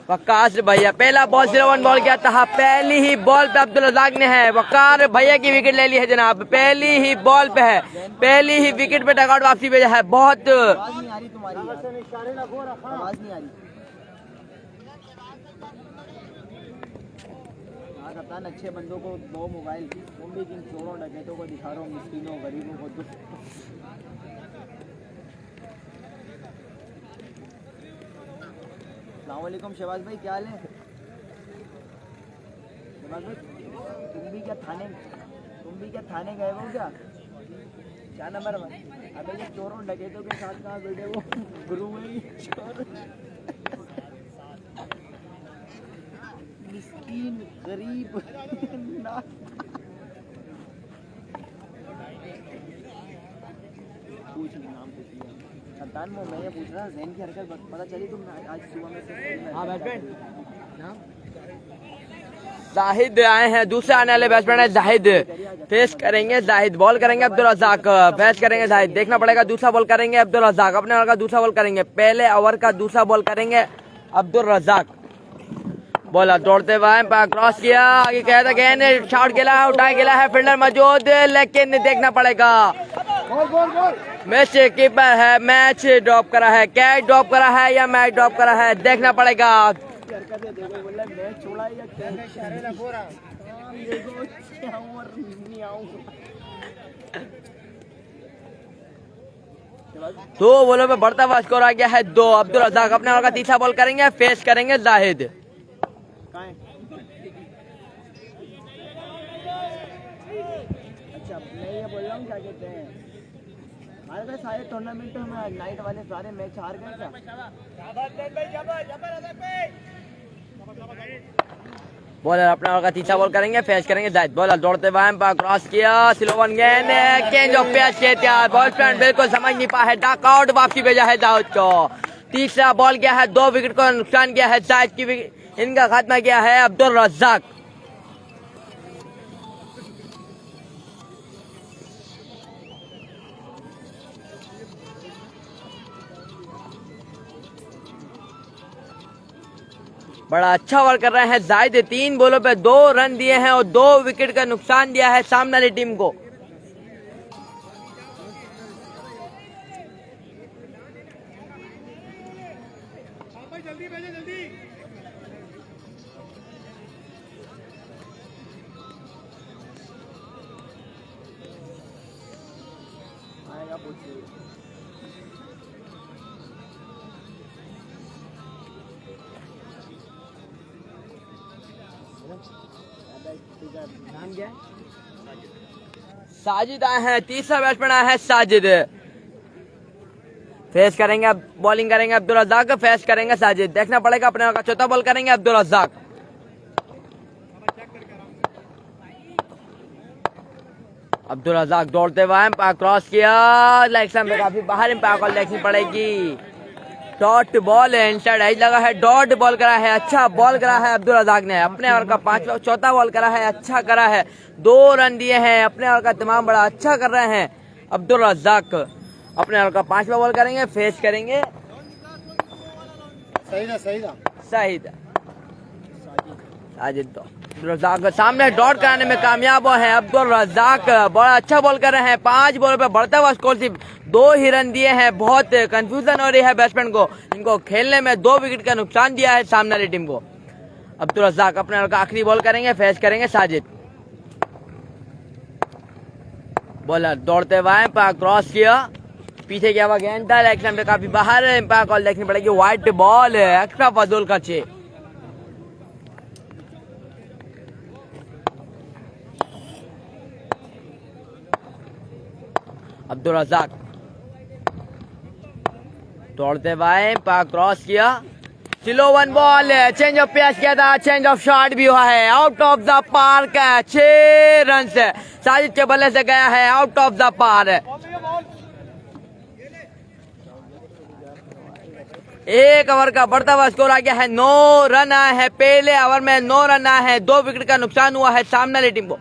वकास भैया। पहला बॉल 0-1 बॉल किया था, पहली ही बॉल पे अब्दुल रज़ाक ने है वकार भैया की विकेट ले ली है जनाब। पहली ही बॉल पे है, पहली ही विकेट पे डगआउट वापसी भेजा है। बहुत आवाज नहीं आ रही तुम्हारी, आवाज नहीं आ रही। हाँ कप्तान, अच्छे बंदों को दो मोबाइल, तुम भी किन चोरों डकैतों को दिखा रहा हूँ, मिस्किनों गरीबों को दो। अस्सलामुअलैकुम शहबाज भाई, क्या हाल है? शहबाज भाई तुम भी क्या थाने गए हो क्या? क्या नंबर में? अबे ये चोरों डकैतों के साथ कहाँ बैठे वो गुरु है चोर। मिस्कीन गरीब ना। पूछ नाम पूछ लिया कप्तान। वो मैं ये पूछ रहा, जैन की हरकत पता चली तुम आज सुबह में से? हाँ बैट्समैन जाहिद आए हैं, दूसरे आने वाले बैट्समैन है जाहिद, फेस करेंगे जाहिद। बॉल करेंगे अब्दुल रज़ाक, फेस करेंगे जाहिद। देखना पड़ेगा, दूसरा बॉल करेंगे अब्दुल रज़ाक, अपने ओवर का दूसरा बॉल करेंगे। पहले ओवर का दूसरा बॉल करेंगे अब्दुल रज़ाक। बॉलर दौड़ते हुए क्रॉस किया, आगे कहता गेंद शॉट खेला है, उठाया खेला है, फील्डर मौजूद, लेकिन देखना पड़ेगा मैच कीपर है, मैच ड्रॉप करा है, कैच ड्रॉप करा है या मैच ड्रॉप करा है, देखना पड़ेगा। दो बॉलों पे बढ़ता हुआ स्कोर आ गया है 2। अब्दुल रज़ाक अपने ओवर का तीसरा बॉल करेंगे, फेस करेंगे जाहिद। अच्छा मैं ये बोल रहा हूँ, क्या कहते हैं, हमारे पास सारे टूर्नामेंट में नाइट वाले सारे मैच हार गए क्या? बॉलर अपने ओवर का तीसरा बॉल करेंगे, फेस करेंगे जाहिद। बॉलर दौड़ते हुए क्रॉस किया, स्लो वन गेंद, चेंज ऑफ पेस किया तैयार, बॉलर बिल्कुल समझ नहीं पाया है, डक आउट वापसी भेजा है दाऊद को। तीसरा बॉल गया है, 2 विकेट को नुकसान किया है जाहिद की विकेट, इनका खात्मा किया है अब्दुल रज़ाक। बड़ा अच्छा ओवर कर रहे हैं जाहिद, 3 बॉलों पे 2 रन दिए हैं और 2 विकेट का नुकसान दिया है सामने वाली टीम को। जल्दी भेजो जल्दी। आएगा पूछ साजिद आए हैं, तीसरा बैट्समैन आया है साजिद। फेस करेंगे, अब बॉलिंग करेंगे अब्दुल रज़ाक, फेस करेंगे साजिद। देखना पड़ेगा अपने का चौथा बॉल करेंगे अब्दुल रज़ाक। अब्दुल रज़ाक दौड़ते हुए एम्पायर क्रॉस किया, लेग स्टंप पे काफी बाहर, एम्पायर कॉल देखनी पड़ेगी। डॉट बॉल है, इनसाइड एज लगा है, डॉट बॉल करा है, अच्छा बॉल करा है अब्दुल रज़ाक ने। अपने ओवर का चौथा बॉल करा है, अच्छा करा है, 2 रन दिए हैं। अपने ओवर का तमाम बड़ा अच्छा कर रहे हैं अब्दुल रज़ाक। अपने ओवर का 5वां बॉल करेंगे, फेस करेंगे साजिद। अब्दुल रज़ाक सामने डॉट कराने में कामयाब है अब्दुल रज़ाक। बड़ा अच्छा बॉल कर रहे हैं, 5 बॉल पे बढ़ता हुआ स्कोर सिर्फ 2 ही रन दिए हैं। बहुत कंफ्यूजन हो रही है बैट्समैन को, इनको खेलने में 2 विकेट का नुकसान दिया है सामने वाली टीम को। अब्दुल रज़ाक अपने ओवर का आखिरी बॉल करेंगे, फेस करेंगे साजिद। बॉलर दौड़ते हुए एम्पायर क्रॉस किया, पीछे गया हुआ गेंद था, लेग स्टंप पे काफी बाहर, एम्पायर कॉल देखनी पड़ेगी। व्हाइट बॉल एक्स्ट्रा फजूल खर्चे। अब्दुल रज़ाक दौड़ते हुए एम्पायर क्रॉस किया, slow 1 ball, change of pace किया था, चेंज ऑफ शॉट भी हुआ है, आउट ऑफ द पार्क है। 6 रन से साजिद के बल्ले से गया है out of the park. 1 over का बढ़ता हुआ स्कोर आ गया है, 9 रन आए हैं। पहले ओवर में 9 रन आए हैं, 2 विकेट का नुकसान हुआ है सामने वाली टीम को।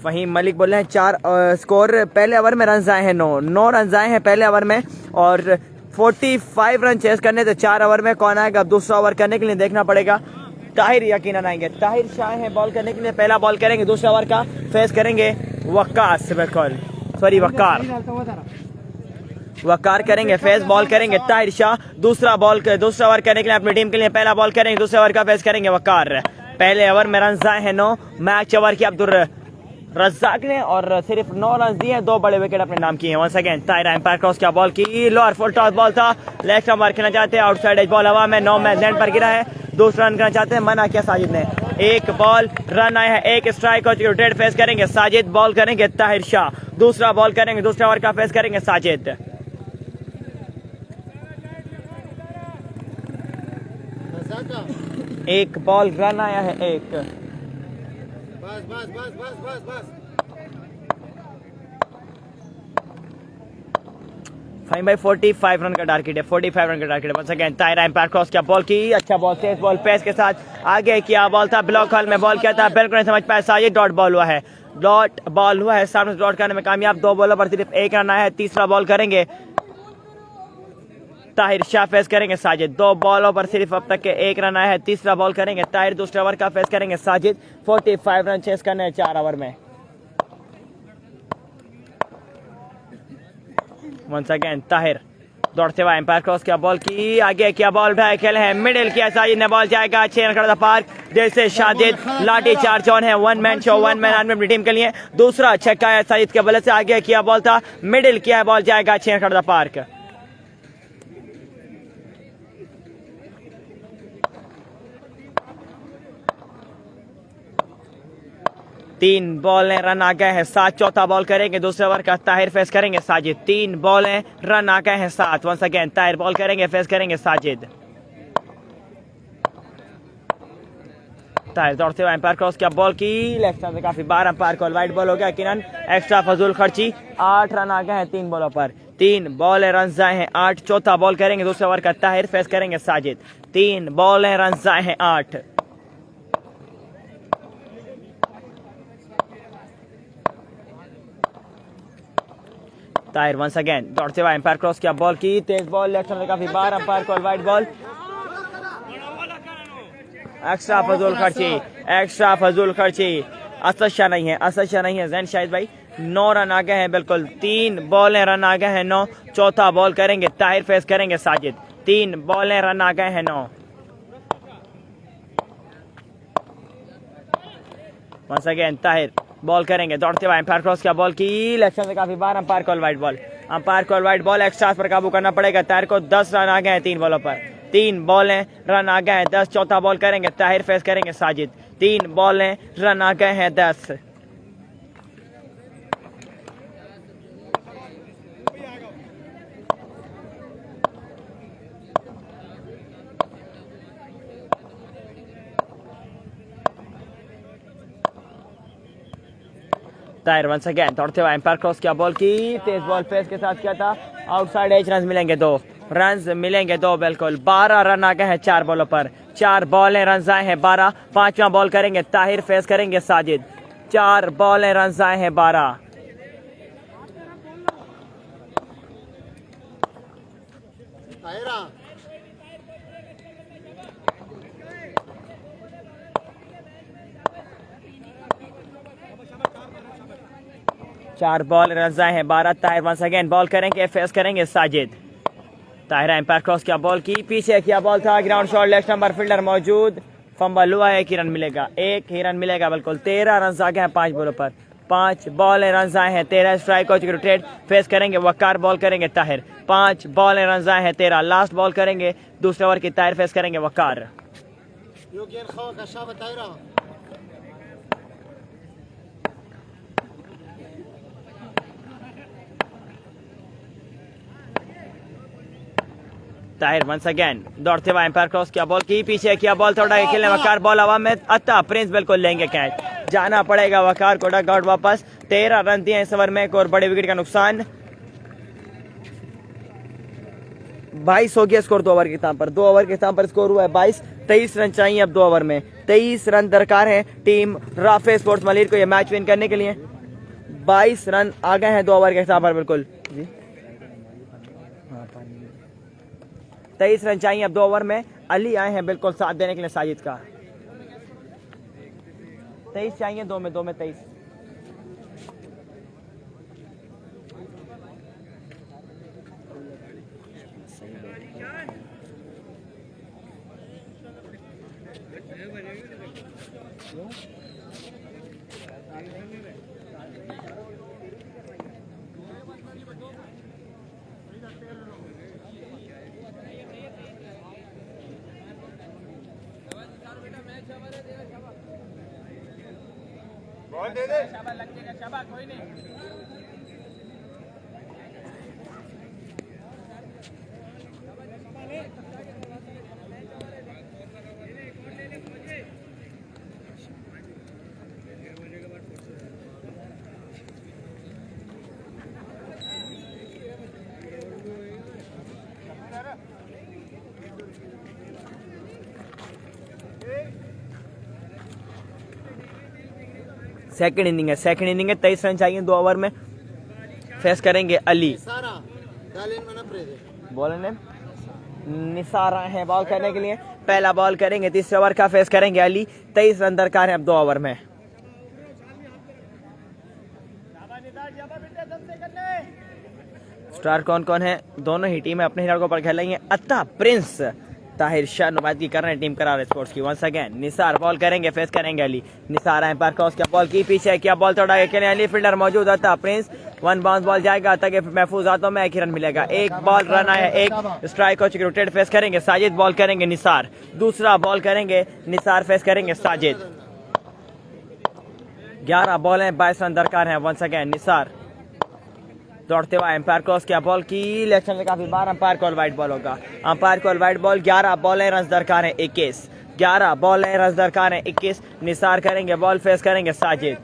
फहीम मलिक बोल रहे हैं 4 स्कोर पहले ओवर में रन आए हैं 9 रन आए हैं पहले ओवर में, और 45 रन चेस करने थे 4 ओवर में। कौन आएगा अब दूसरा ओवर करने के लिए, देखना पड़ेगा। ताहिर यकीनन आएंगे, ताहिर शाह हैं बॉल करने के लिए। पहला बॉल करेंगे दूसरा ओवर का, फेस करेंगे वक्कास, सॉरी वकार करेंगे, फेस बॉल करेंगे ताहिर शाह। दूसरा ओवर करने के लिए अपनी टीम के लिए पहला बॉल करेंगे, दूसरे ओवर का फेस करेंगे वकार। पहले ओवर में रन आए हैं 9, मैच ओवर की अब्दुल रज़ाक ने, और सिर्फ 9 रन दिए, 2 बड़े विकेट अपने नाम किए हैं। Once again Tahir umpire cross क्या बॉल की, लोअर फुल टॉस बॉल था, लेग स्टंप मार खेलना चाहते हैं, आउटसाइड एज बॉल हवा में 9 में लैंड पर गिरा है। दूसरा रन करना चाहते हैं, मना किया साजिद ने। 1 बॉल रन आया है, 1 स्ट्राइक और रोटेट, फेस करेंगे साजिद, बॉल करेंगे ताहिर शाह। दूसरा बॉल करेंगे, दूसरे ओवर का फेस करेंगे साजिद। एक बॉल रन आया है, 1। फाइन भाई 45 रन का टारगेट है, 45 रन का टारगेट है। Once again Tahir umpire cross क्या बॉल की, अच्छा बॉल, तेज बॉल, पेस के साथ आगे किया बॉल था, ब्लॉक हॉल में बॉल किया था, बिल्कुल नहीं समझ पाया साजिद। डॉट बॉल हुआ है, सामने से डॉट करने में कामयाब। 2 बॉलों पर सिर्फ 1 रन आया है। तीसरा बॉल करेंगे ताहिर शाह, फेस करेंगे साजिद। 2 बॉलों पर सिर्फ अब तक के 1 रन आया है। तीसरा बॉल करेंगे ताहिर, दूसरे ओवर का फेस करेंगे साजिद। 45 रन चेस करने हैं 4 ओवर में। वंस अगेन ताहिर दौड़ते हुए एम्पायर क्रॉस किया बॉल की, आगे किया बॉल भाई, खेले हैं मिडिल किया साजिद ने, बॉल जाएगा 6 रन का पार्क। जैसे शाजिद लाठी चार्ज ऑन है, 1 मैन शो, 1 मैन आर्मी अपनी टीम के लिए। दूसरा छक्का है साजिद के बल्ले से, आगे किया बॉल था, मिडिल किया बॉल जाएगा 6 रन का पार्क। तीन बॉल रन आ गए हैं 7। चौथा बॉल करेंगे दूसरे ओवर का, ताहिर फेस करेंगे साजिद। 3 बॉल रन आ गए हैं 7। वंस अगेन ताहिर बॉल करेंगे, फेस करेंगे साजिद। ताहिर दौड़ते हुए एम्पायर क्रॉस किया बॉल की, लेग स्टंप से काफी बार एम्पायर कॉल, वाइड बॉल हो गया यकीनन, एक्स्ट्रा फजूल खर्ची। 8 रन आ गए हैं 3 बॉलों पर, 3 बॉल रन आए हैं 8। चौथा बॉल करेंगे दूसरे ओवर का, ताहिर फेस करेंगे साजिद। 3 बॉल रन आए हैं 8। ताहिर वंस अगेन दौड़ते हुए एम्पायर क्रॉस किया बॉल की, तेज बॉल, लेग स्टंप से काफी बार umpire call, wide ball, extra फजूल खर्ची, एक्स्ट्रा फजूल खर्ची। असद नहीं है जैन शाहिद भाई। 9 रन आ गए हैं बिल्कुल, 3 बॉल रन आ गए हैं 9। चौथा बॉल करेंगे ताहिर, फेस करेंगे साजिद। 3 बॉल रन आ गए हैं 9। वंस अगेन ताहिर बॉल करेंगे दौड़ते हुए एम्पायर क्रॉस किया, बॉल की इलेक्शन से काफी बार umpire call wide ball, umpire call wide ball. Extra पर काबू करना पड़ेगा ताहिर को, 10 रन आ गए हैं 3 बॉलों पर, 3 बॉलें रन आ गए हैं 10। चौथा बॉल करेंगे ताहिर, फेस करेंगे साजिद, 3 बॉलें रन आ गए हैं 10। ताहिर वंस अगेन दौड़ते हुए एम्पायर क्रॉस किया, बॉल की तेज बॉल फेस के साथ किया था, आउटसाइड एज। रन मिलेंगे 2 रन मिलेंगे 2 बिल्कुल। 12 रन आ गए हैं 4 बॉलों पर, 4 बॉलें रन आए हैं 12। 5वां बॉल करेंगे ताहिर, फेस करेंगे साजिद, 4 बॉलें रन आए हैं 12। चार बॉल रन आए हैं 12। ताहिर वंस अगेन बॉल करेंगे, फेस करेंगे साजिद, ताहिर एम्पायर क्रॉस किया, बॉल की पीछे किया, बॉल था ground shot, left number fielder मौजूद, फंबल हुआ है, 1 ही रन मिलेगा, 1 ही रन मिलेगा बिल्कुल। 13 रन आ गए हैं 5 बॉलों पर, 5 बॉल रन आए हैं 13। स्ट्राइक हो चुके, रोटेट, फेस करेंगे वकार, बॉल करेंगे ताहिर, 5 बॉल रन आए हैं 13। लास्ट बॉल करेंगे दूसरे ओवर की, ताहिर फेस करेंगे वकार। ताहिर वंस अगेन दौड़ते हुए एम्पायर क्रॉस किया, बॉल की पीछे किया, बॉल थोड़ा खेलने वकार, बॉल हवा में, अत्ता प्रिंस बिल्कुल लेंगे कैच, जाना पड़ेगा वकार को डग आउट वापस। 13 रन दिए इस ओवर में, एक और बड़े विकेट का नुकसान। 22 हो गया स्कोर 2 ओवर के स्थान पर, 2 ओवर के स्थान पर स्कोर हुआ है 22। 23 रन चाहिए अब 2 ओवर में, 23 रन दरकार है टीम राफे स्पोर्ट्स मलीर को ये मैच विन करने के लिए। 22 रन आ गए हैं 2 ओवर के स्थान पर बिल्कुल जी। 23 रन चाहिए अब 2 ओवर में। अली आए हैं बिल्कुल साथ देने के लिए साजिद का। 23 चाहिए 2 में 23। बॉल दे दे। सेकंड इनिंग है, 23 रन चाहिए 2 ओवर में। फेस करेंगे अली, बॉलर ने निसारा है बॉल करने के लिए। पहला बॉल करेंगे तीसरे ओवर का, फेस करेंगे अली। 23 रन दरकार है अब 2 ओवर में। स्टार कौन कौन है? दोनों ही टीमें अपने खिलाड़ियों पर खेल रही हैं। अत्ता प्रिंस ताहिर शाह नुमाइंदगी कर रहे हैं टीम करार स्पोर्ट्स की। वंस अगेन निसार बॉल करेंगे, फेस करेंगे अली। निसार एम्पायर क्रॉस किया, बॉल की पीछे किया, बॉल थोड़ा के लिए अली, फील्डर मौजूद। अत्ता प्रिंस 1 बाउंस बॉल जाएगा अत्ता के महफूज हाथों में, 1 ही रन मिलेगा। 1 बॉल रन आया, 1 स्ट्राइक हो चुकी। रोटेट फेस करेंगे साजिद, बॉल करेंगे निसार। दूसरा बॉल करेंगे निसार, फेस करेंगे साजिद। 11 बॉल हैं, 22 रन दरकार है। वंस अगेन निसार दौड़ते हुए एम्पायर क्रॉस किया, बॉल की इलेक्शन में काफी बार अंपायर कॉल वाइड बॉल होगा। Umpire call wide ball. 11 ball है, रन दरकार है 21। 11 बॉल है, रन दरकार है 21। निसार करेंगे बॉल, फेस करेंगे Sajid.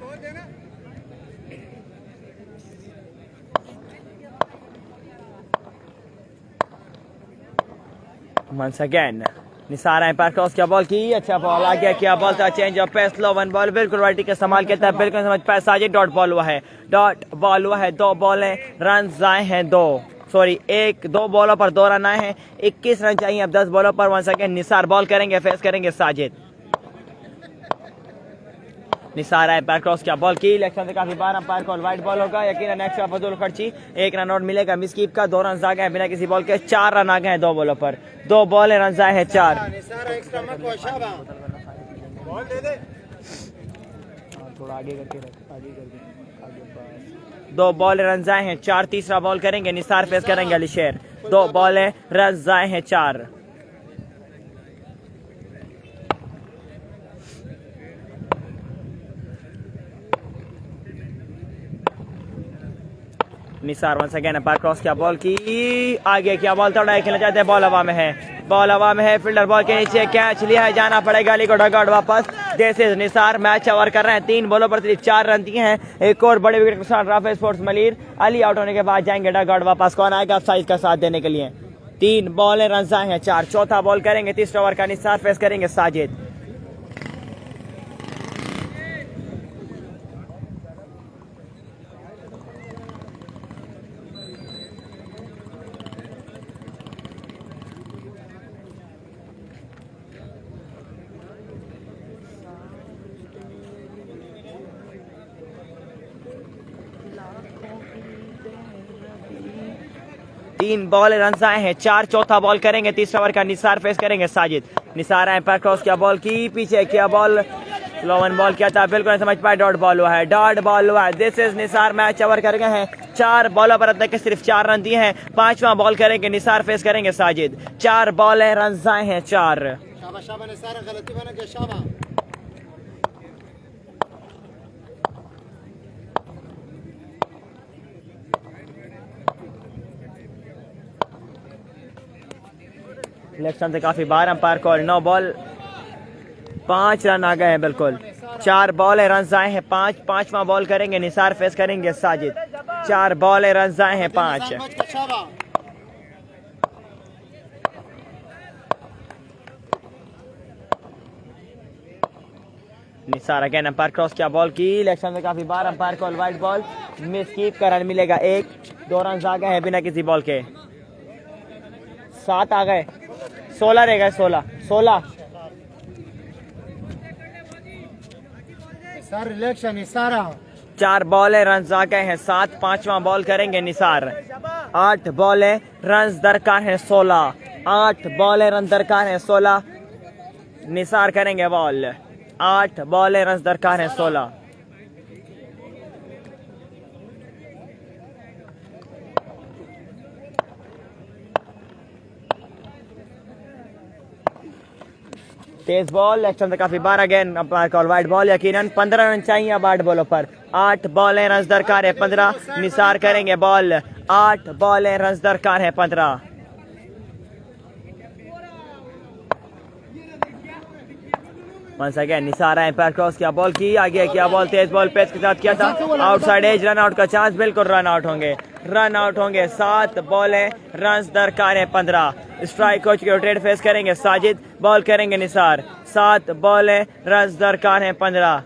Once again Nisar umpire cross किया, बॉल की अच्छा बॉल आ गया, क्या बॉल था, change of pace, low 1 ball बिल्कुल राइटी का इस्तेमाल किया था, बिल्कुल समझ पाए साजिद। डॉट बॉल हुआ है, डॉट बॉल हुआ है। 2 बॉल है, रन आए हैं 2 बॉलों पर 2 रन आए हैं। 21 रन चाहिए अब 10 बॉलों पर। वंस अगेन निसार बॉल करेंगे, फेस करेंगे साजिद। निसार एम्पायर क्रॉस किया, बॉल की इलेक्शन से काफी बार अंपायर कॉल वाइड बॉल होगा। यकीनन एक्स्ट्रा फजूल खर्ची, 1 रन आउट मिलेगा मिसकीप का। 2 रन आ गए बिना किसी बॉल के। 4 रन आ गए हैं 2 बॉलों पर। 2 बॉल रन आए हैं 4। बॉल दे दे। थोड़ा आगे करके रख, आगे करके आगे बस। 2 बॉल रन आए हैं 4, तीसरा बॉल करेंगे निसार, फेस करेंगे अली शेर। 2 बॉल रन आए हैं 4। निसार वंस अगेन पार क्रॉस किया, बॉल की आगे किया, बॉल थोड़ा खेलना चाहते हैं, बॉल हवा में है, बॉल हवा में है, फील्डर बॉल के नीचे कैच लिया है, जाना पड़ेगा अली को डगआउट वापस। जैसे निसार मैच ओवर कर रहे हैं, 3 बॉलों पर सिर्फ 4 रन दिए हैं। एक और बड़े विकेट के साथ Rafael sports Malir. Ali out होने के बाद जाएंगे डगआउट वापस, कौन आएगा साइज का साथ देने के लिए। 3 बॉल रन आए हैं 4, चौथा बॉल करेंगे, तीसरा ओवर का निसार, फेस करेंगे साजिद। तीन बॉल रन आए हैं 4, चौथा बॉल करेंगे, तीसरा ओवर का निसार, फेस करेंगे साजिद। निसार आए पर क्रॉस किया, बॉल की पीछे किया, बॉल लोवन बॉल किया था, बिल्कुल नहीं समझ पाए, डॉट बॉल हुआ है, डॉट बॉल हुआ है। This is Nisar match over कर गए हैं। 4 बॉलों पर अब तक सिर्फ 4 रन दिए हैं। 5वां बॉल करेंगे निसार, फेस करेंगे साजिद। 4 बॉल रन आए हैं 4। इलेक्शन से काफी बार अंपायर कॉल, 9 बॉल 5 रन आ गए हैं बिल्कुल। 4 बॉल रन आए हैं 5, 5वां बॉल करेंगे निसार, फेस करेंगे साजिद। 4 बॉल रन आए हैं 5। निसार अगेन अंपायर क्रॉस किया, बॉल की इलेक्शन में काफी बार umpire call, wide ball miss keep का रन मिलेगा 1। 2 रन आ गए हैं बिना किसी बॉल के। 7 आ गए, 16 रह गए, 16। सर इलेक्शन इशारा 4 बॉल रन आ गए हैं 7, 5वां बॉल करेंगे निसार। 8 बॉल रन दरकार है 16, 8 बॉल रन दरकार है 16। निसार करेंगे बॉल, 8 बॉल रन दरकार है 16। तेज बॉल एक्शन से काफी बार again umpire call, wide ball यकीनन। 15 रन चाहिए अब 8 बॉलों पर। 8 बॉल रन दरकार है 15। निसार करेंगे बॉल, 8 बॉल रन दरकार है 15। वंस अगेन निसार आए, पैर क्रॉस किया, बॉल की आगे किया, बॉल तेज बॉल पेस के साथ किया था, आउटसाइड एज, रन आउट का चांस, बिल्कुल रन आउट होंगे, रन आउट होंगे। 7 बॉल रन दरकार है 15। स्ट्राइक कोच के रोटेट फेस करेंगे साजिद, बॉल करेंगे निसार। 7 बॉल रन दरकार है 15।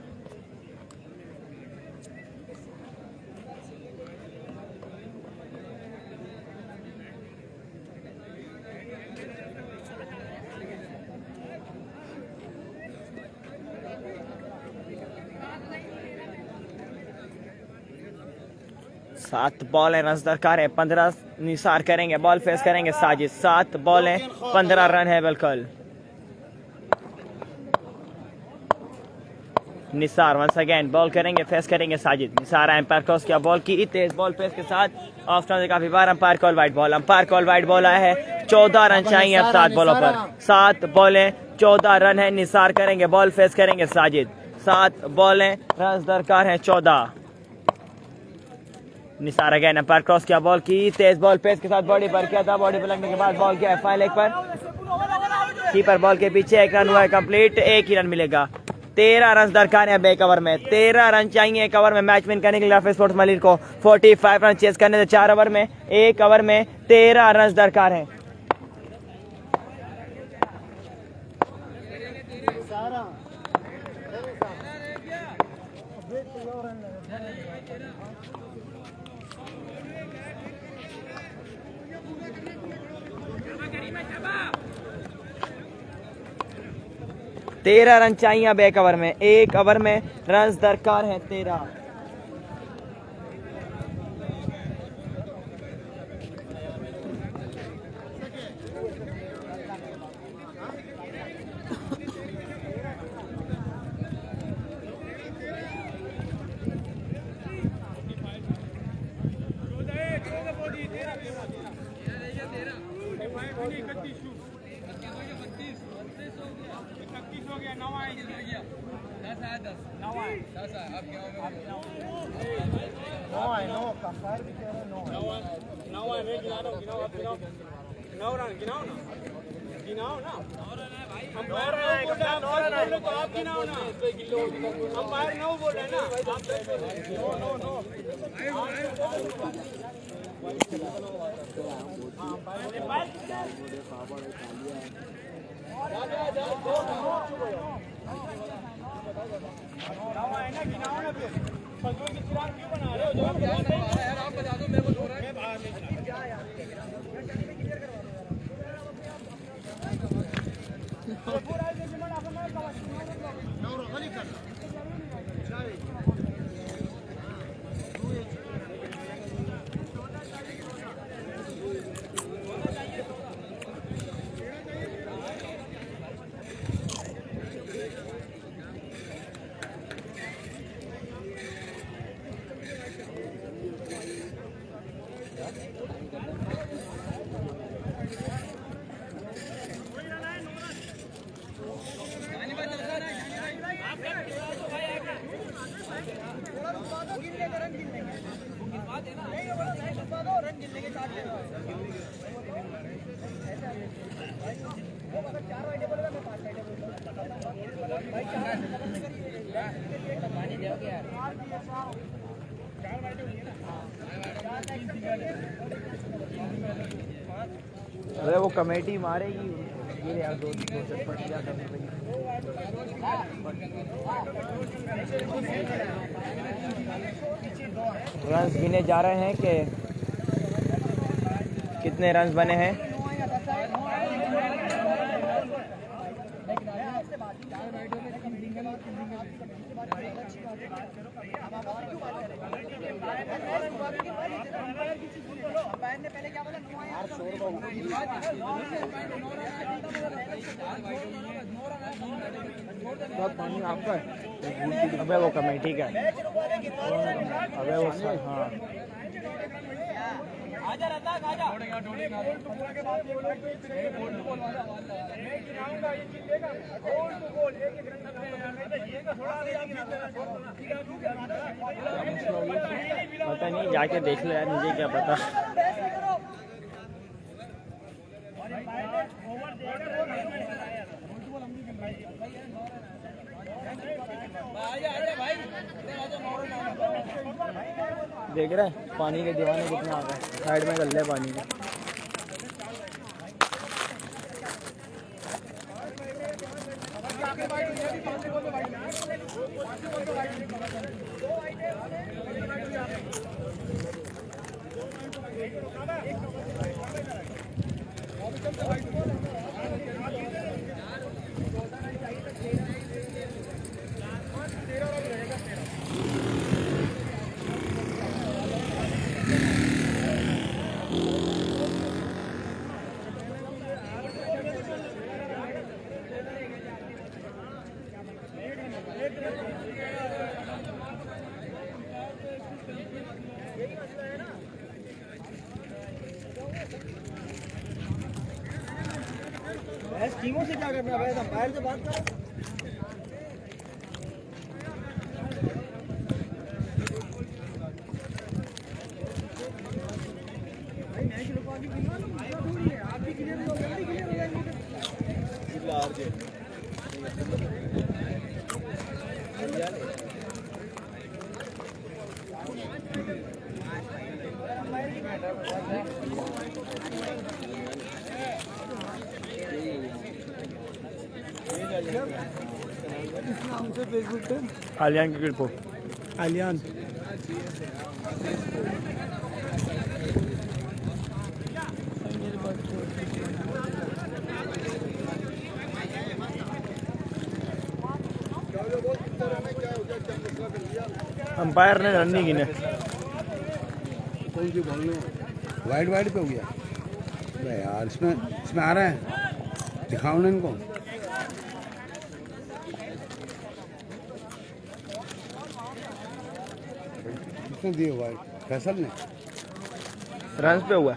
सात बॉल है, रन दरकार है 15। निसार करेंगे बॉल, फेस करेंगे साजिद। 7 बॉल है 15 रन है बिल्कुल। निसार वंस अगेन बॉल करेंगे, फेस करेंगे साजिद। निसार एम्पायर क्रॉस किया, बॉल की तेज बॉल पेस के साथ, ऑफ स्टंप से काफी बार umpire call, wide ball. Umpire call wide ball आया है, 14 रन चाहिए अब 7 बॉलों पर। 7 बॉल है 14 रन है। निसार करेंगे बॉल, फेस करेंगे साजिद। 7 बॉल है, रन दरकार है 14। निसार अगेन अंपायर क्रॉस किया, बॉल की तेज बॉल पेस के साथ बॉडी पर किया था, बॉडी पर लगने के बाद बॉल किया है फाइल 1 पर। कीपर बॉल के पीछे, 1 रन हुआ है कंप्लीट, 1 ही रन मिलेगा। 13 रन दरकार है 1 ओवर में। 13 रन चाहिए 1 ओवर में मैच विन करने के लिए राफेल स्पोर्ट्स मलिर को। 45 रन चेस करने से 4 ओवर में, 1 ओवर में 13 रन दरकार है। तेरह रन चाहिए अब 1 ओवर में। 1 ओवर में रन दरकार है 13। अरे वो कमेटी मारेगी ये यार दो पट गया रन्स गिने जा रहे हैं कि कितने रन्स बने हैं। पानी आपका है? अबे वो कमेटी का। अबे वो हाँ पता नहीं, जाके देख लो यार, मुझे क्या पता। देख रहे हैं पानी के दीवाने कितना आ रहा है, साइड में गल है पानी के। टीमों से क्या करना है, अंपायर से बात करो। आलियान क्रिकेट को आलियान अंपायर ने रन नहीं गिने। कौन सी बॉल में वाइड वाइड पे हो गया? अरे यार इसमें आ रहा है, दिखाओ ना इनको। किसने दिए वाइड? फैसल ने रन पे हुआ।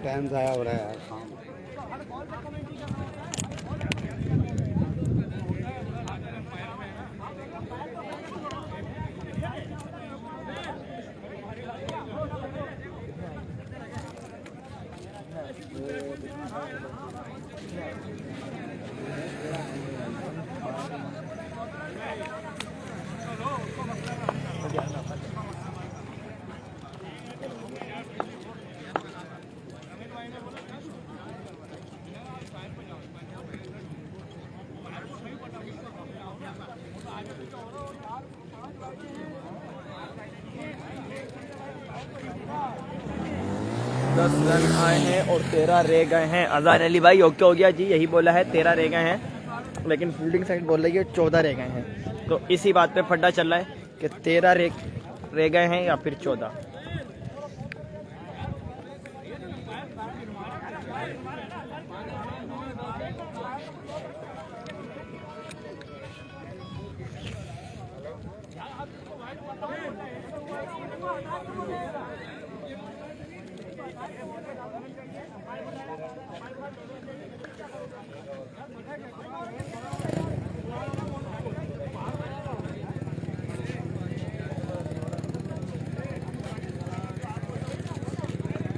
टाइम ज़ाया हो रहा है यार। 10 रन आए हैं और 13 रह गए हैं। अज़हर अली भाई ओके हो गया जी, यही बोला है 13 रह गए हैं, लेकिन फील्डिंग साइड बोल रही है 14 रह गए हैं। तो इसी बात पे फड्डा चल रहा है कि 13 रह गए हैं या फिर 14।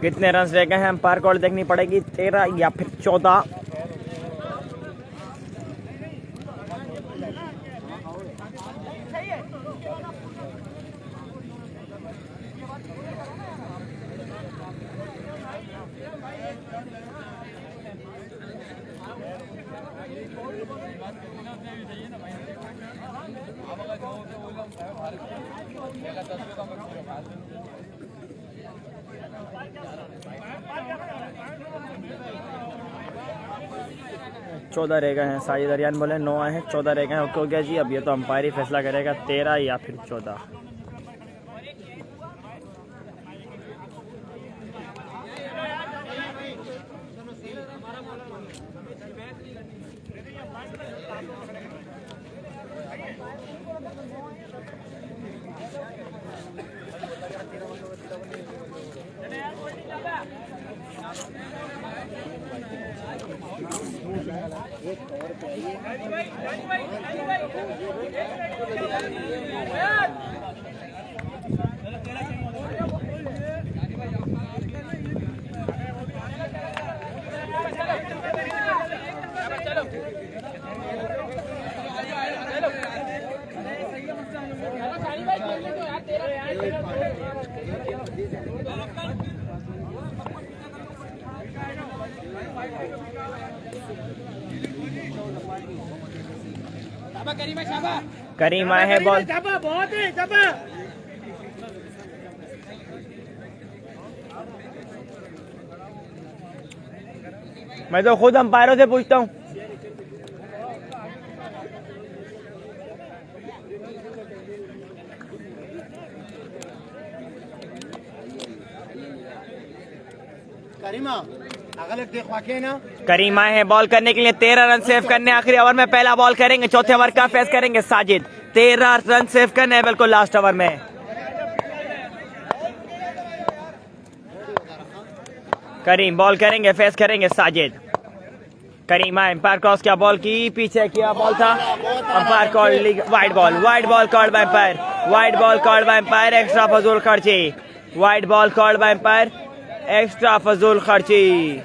कितने रन रह गए हैं अंपायर कॉल देखनी पड़ेगी, 13 या फिर 14। चौदह रह गए हैं। साजिद अरियान बोले 9 आए हैं, 14 रह गए हैं। ओके हो गया जी। अब ये तो अंपायर ही फैसला करेगा 13 या फिर 14। करीम आए हैं बॉल। मैं तो खुद अंपायरों से पूछता हूँ। करीम आए हैं बॉल करने के लिए, 13 रन सेव करने आखिरी ओवर में। पहला बॉल करेंगे, चौथे ओवर का फेस करेंगे साजिद। 13 रन सेव करने हैं बिल्कुल लास्ट ओवर में। करीम बॉल करेंगे, फेस करेंगे साजिद। करीम आए, अंपायर क्रॉस किया, बॉल की पीछे किया, बॉल था, umpire call wide ball. Wide ball called by umpire, wide ball called by umpire. Extra फजूल खर्ची, wide ball called by umpire, extra फजूल खर्ची।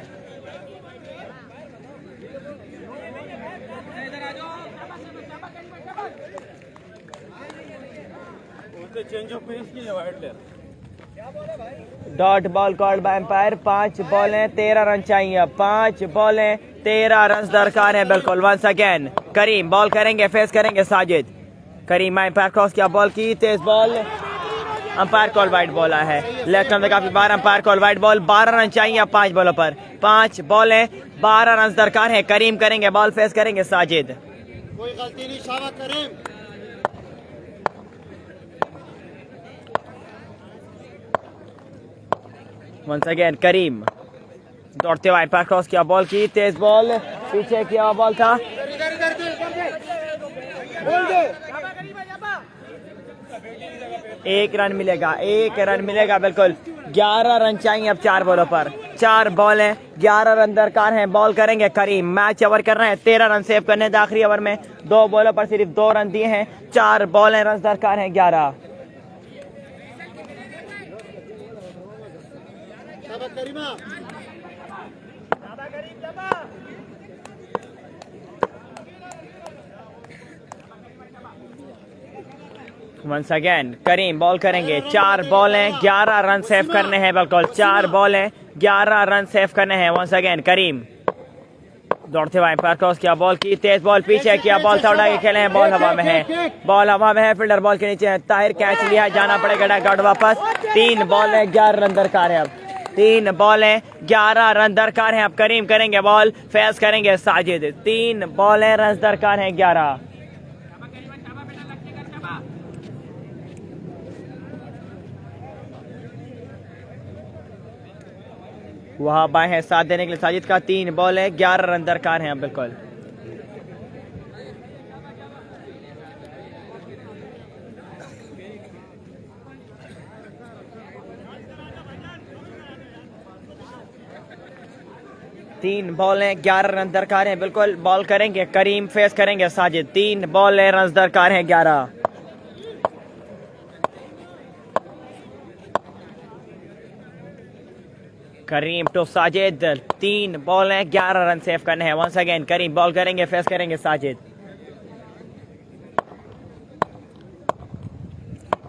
Dot ball called by umpire. 5 बॉलें 13 रन चाहिए। अब 5 बॉलें 13 रन दरकार है बिल्कुल। वंस अगेन करीम बॉल करेंगे, फेस करेंगे साजिद। करीम अंपायर क्रॉस किया, बॉल की तेज ball, umpire call wide ball है। लेफ्ट में काफी बार umpire call wide ball. 12 run चाहिए अब 5 बॉलों पर। 5 बॉलें 12 रन दरकार है। करीम करेंगे बॉल, फेस करेंगे साजिद। कोई गलती नहीं, शाबाश करीम। वंस अगेन करीम दौड़ते हुए अंपायर क्रॉस किया, बॉल की तेज बॉल, पीछे किया बॉल था। एक रन मिलेगा, 1 रन मिलेगा बिल्कुल। 11 रन चाहिए अब 4 बॉलों पर। 4 बॉल हैं, 11 रन दरकार हैं। बॉल करेंगे करीम, मैच ओवर कर रहे हैं। 13 रन सेव करने थे आखिरी ओवर में। 2 बॉलों पर सिर्फ 2 रन दिए हैं। 4 बॉल हैं, रन दरकार हैं 11। वंस अगेन करीम बॉल करेंगे। 4 बॉल हैं, 11 रन सेव करने हैं बिल्कुल। 4 बॉल हैं, 11 रन सेव करने हैं। वंस अगेन करीम दौड़ते हुए अंपायर क्रॉस किया, बॉल की तेज बॉल, पीछे किया बॉल था, उड़ा के खेले हैं। बॉल हवा में है, बॉल हवा में है, फील्डर बॉल के नीचे है। ताहिर कैच लिया, जाना पड़ेगा डगआउट वापस। 3 बॉल है, 11 रन दरकार है अब। 3 बॉलें 11 रन दरकार हैं। अब करीम करेंगे बॉल, फेस करेंगे साजिद। 3 बॉलें रन दरकार हैं 11। वहां बाएं हैं साथ देने के लिए साजिद का। 3 बॉलें 11 रन दरकार हैं अब बिल्कुल। तीन बॉलें 11 रन दरकार हैं बिल्कुल। बॉल करेंगे करीम, फेस करेंगे साजिद। 3 बॉलें रन दरकार हैं 11। करीम टू साजिद। 3 बॉलें 11 रन सेव करने हैं। वंस अगेन करीम बॉल करेंगे, फेस करेंगे साजिद।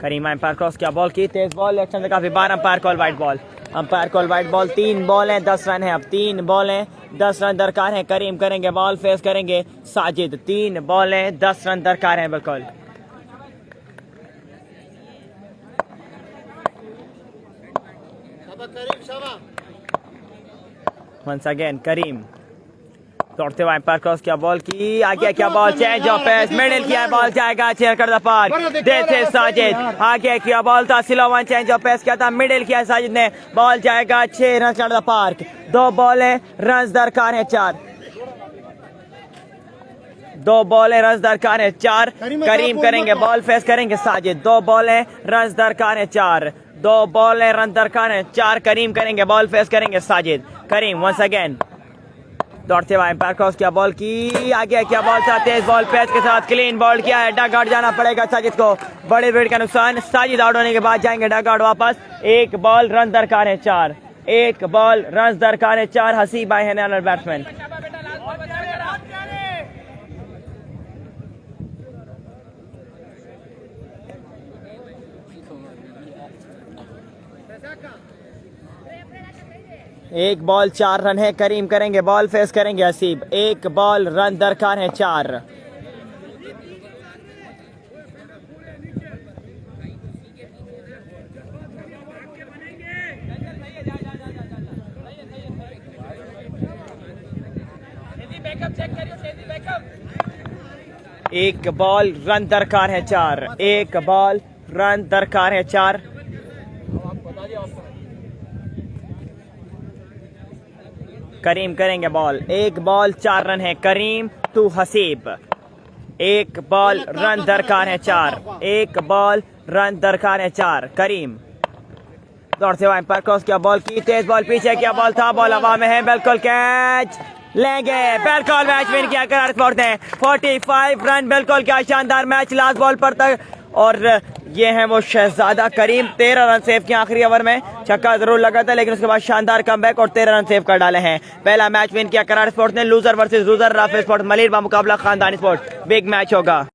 करीम अंपायर क्रॉस किया, बॉल की तेज बॉल, लेफ्ट काफी बार umpire call wide ball. Umpire call wide ball. 3 बॉलें 10 रन है। अब 3 बॉलें 10 रन दरकार हैं। करीम करेंगे बॉल, फेस करेंगे साजिद। 3 बॉलें 10 रन दरकार हैं बिल्कुल। शाबाश करीम शाबाश। वंस अगेन करीम दौड़ते हुए अंपायर क्रॉस किया, बॉल की आगे क्या ball, change of pace, middle किया, बॉल जाएगा चेयर कर द पार्क। देते साजिद आगे किया, बॉल था slow one, change of pace किया था, मिडिल किया साजिद ने, बॉल जाएगा 6 रन कर द पार्क। 2 बॉलें रन दरकार है 4। 2 बॉलें रन दरकार है 4। करीम करेंगे बॉल, फेस करेंगे साजिद। 2 बॉलें रन दरकार है 4। 2 बॉलें रन दरकार है 4। करीम करेंगे बॉल, फेस करेंगे साजिद। करीम वंस अगेन दौड़ते हुए अंपायर क्रॉस किया, बॉल की आगे क्या बॉल था, तेज बॉल पैच के साथ क्लीन बॉल किया है। डग आउट जाना पड़ेगा साजिद को, बड़े विकेट का नुकसान। साजिद आउट होने के बाद जाएंगे डग आउट वापस। 1 बॉल रन दरकार है 4। 1 बॉल रन दरकार है 4। हसीब आए हैं नए बैट्समैन। एक बॉल 4 रन है। करीम करेंगे बॉल, फेस करेंगे हसीब। 1 बॉल रन दरकार है 4। एक बॉल रन दरकार है 4। 1 बॉल रन दरकार है 4। करीम करेंगे बॉल। 1 बॉल 4 रन है। करीम टू हसीब। 1 बॉल रन दरकार है 4। 1 बॉल रन दरकार है 4। करीम दौड़ते हुए अंपायर क्रॉस किया, बॉल की तेज बॉल, पीछे क्या बॉल था, बॉल हवा में है, बिल्कुल कैच लेंगे। बिल्कुल मैच विन किया करार स्पोर्ट्स ने। 45 रन, बिल्कुल क्या शानदार मैच लास्ट बॉल पर तक। और ये है वो शहजादा करीम, 13 रन सेव किया आखिरी ओवर में। छक्का जरूर लगा था लेकिन उसके बाद शानदार कमबैक और 13 रन सेव कर डाले हैं। पहला मैच विन किया करार स्पोर्ट्स ने। Loser versus loser Rafael sports Malir का मुकाबला खानदानी स्पोर्ट्स। बिग मैच होगा।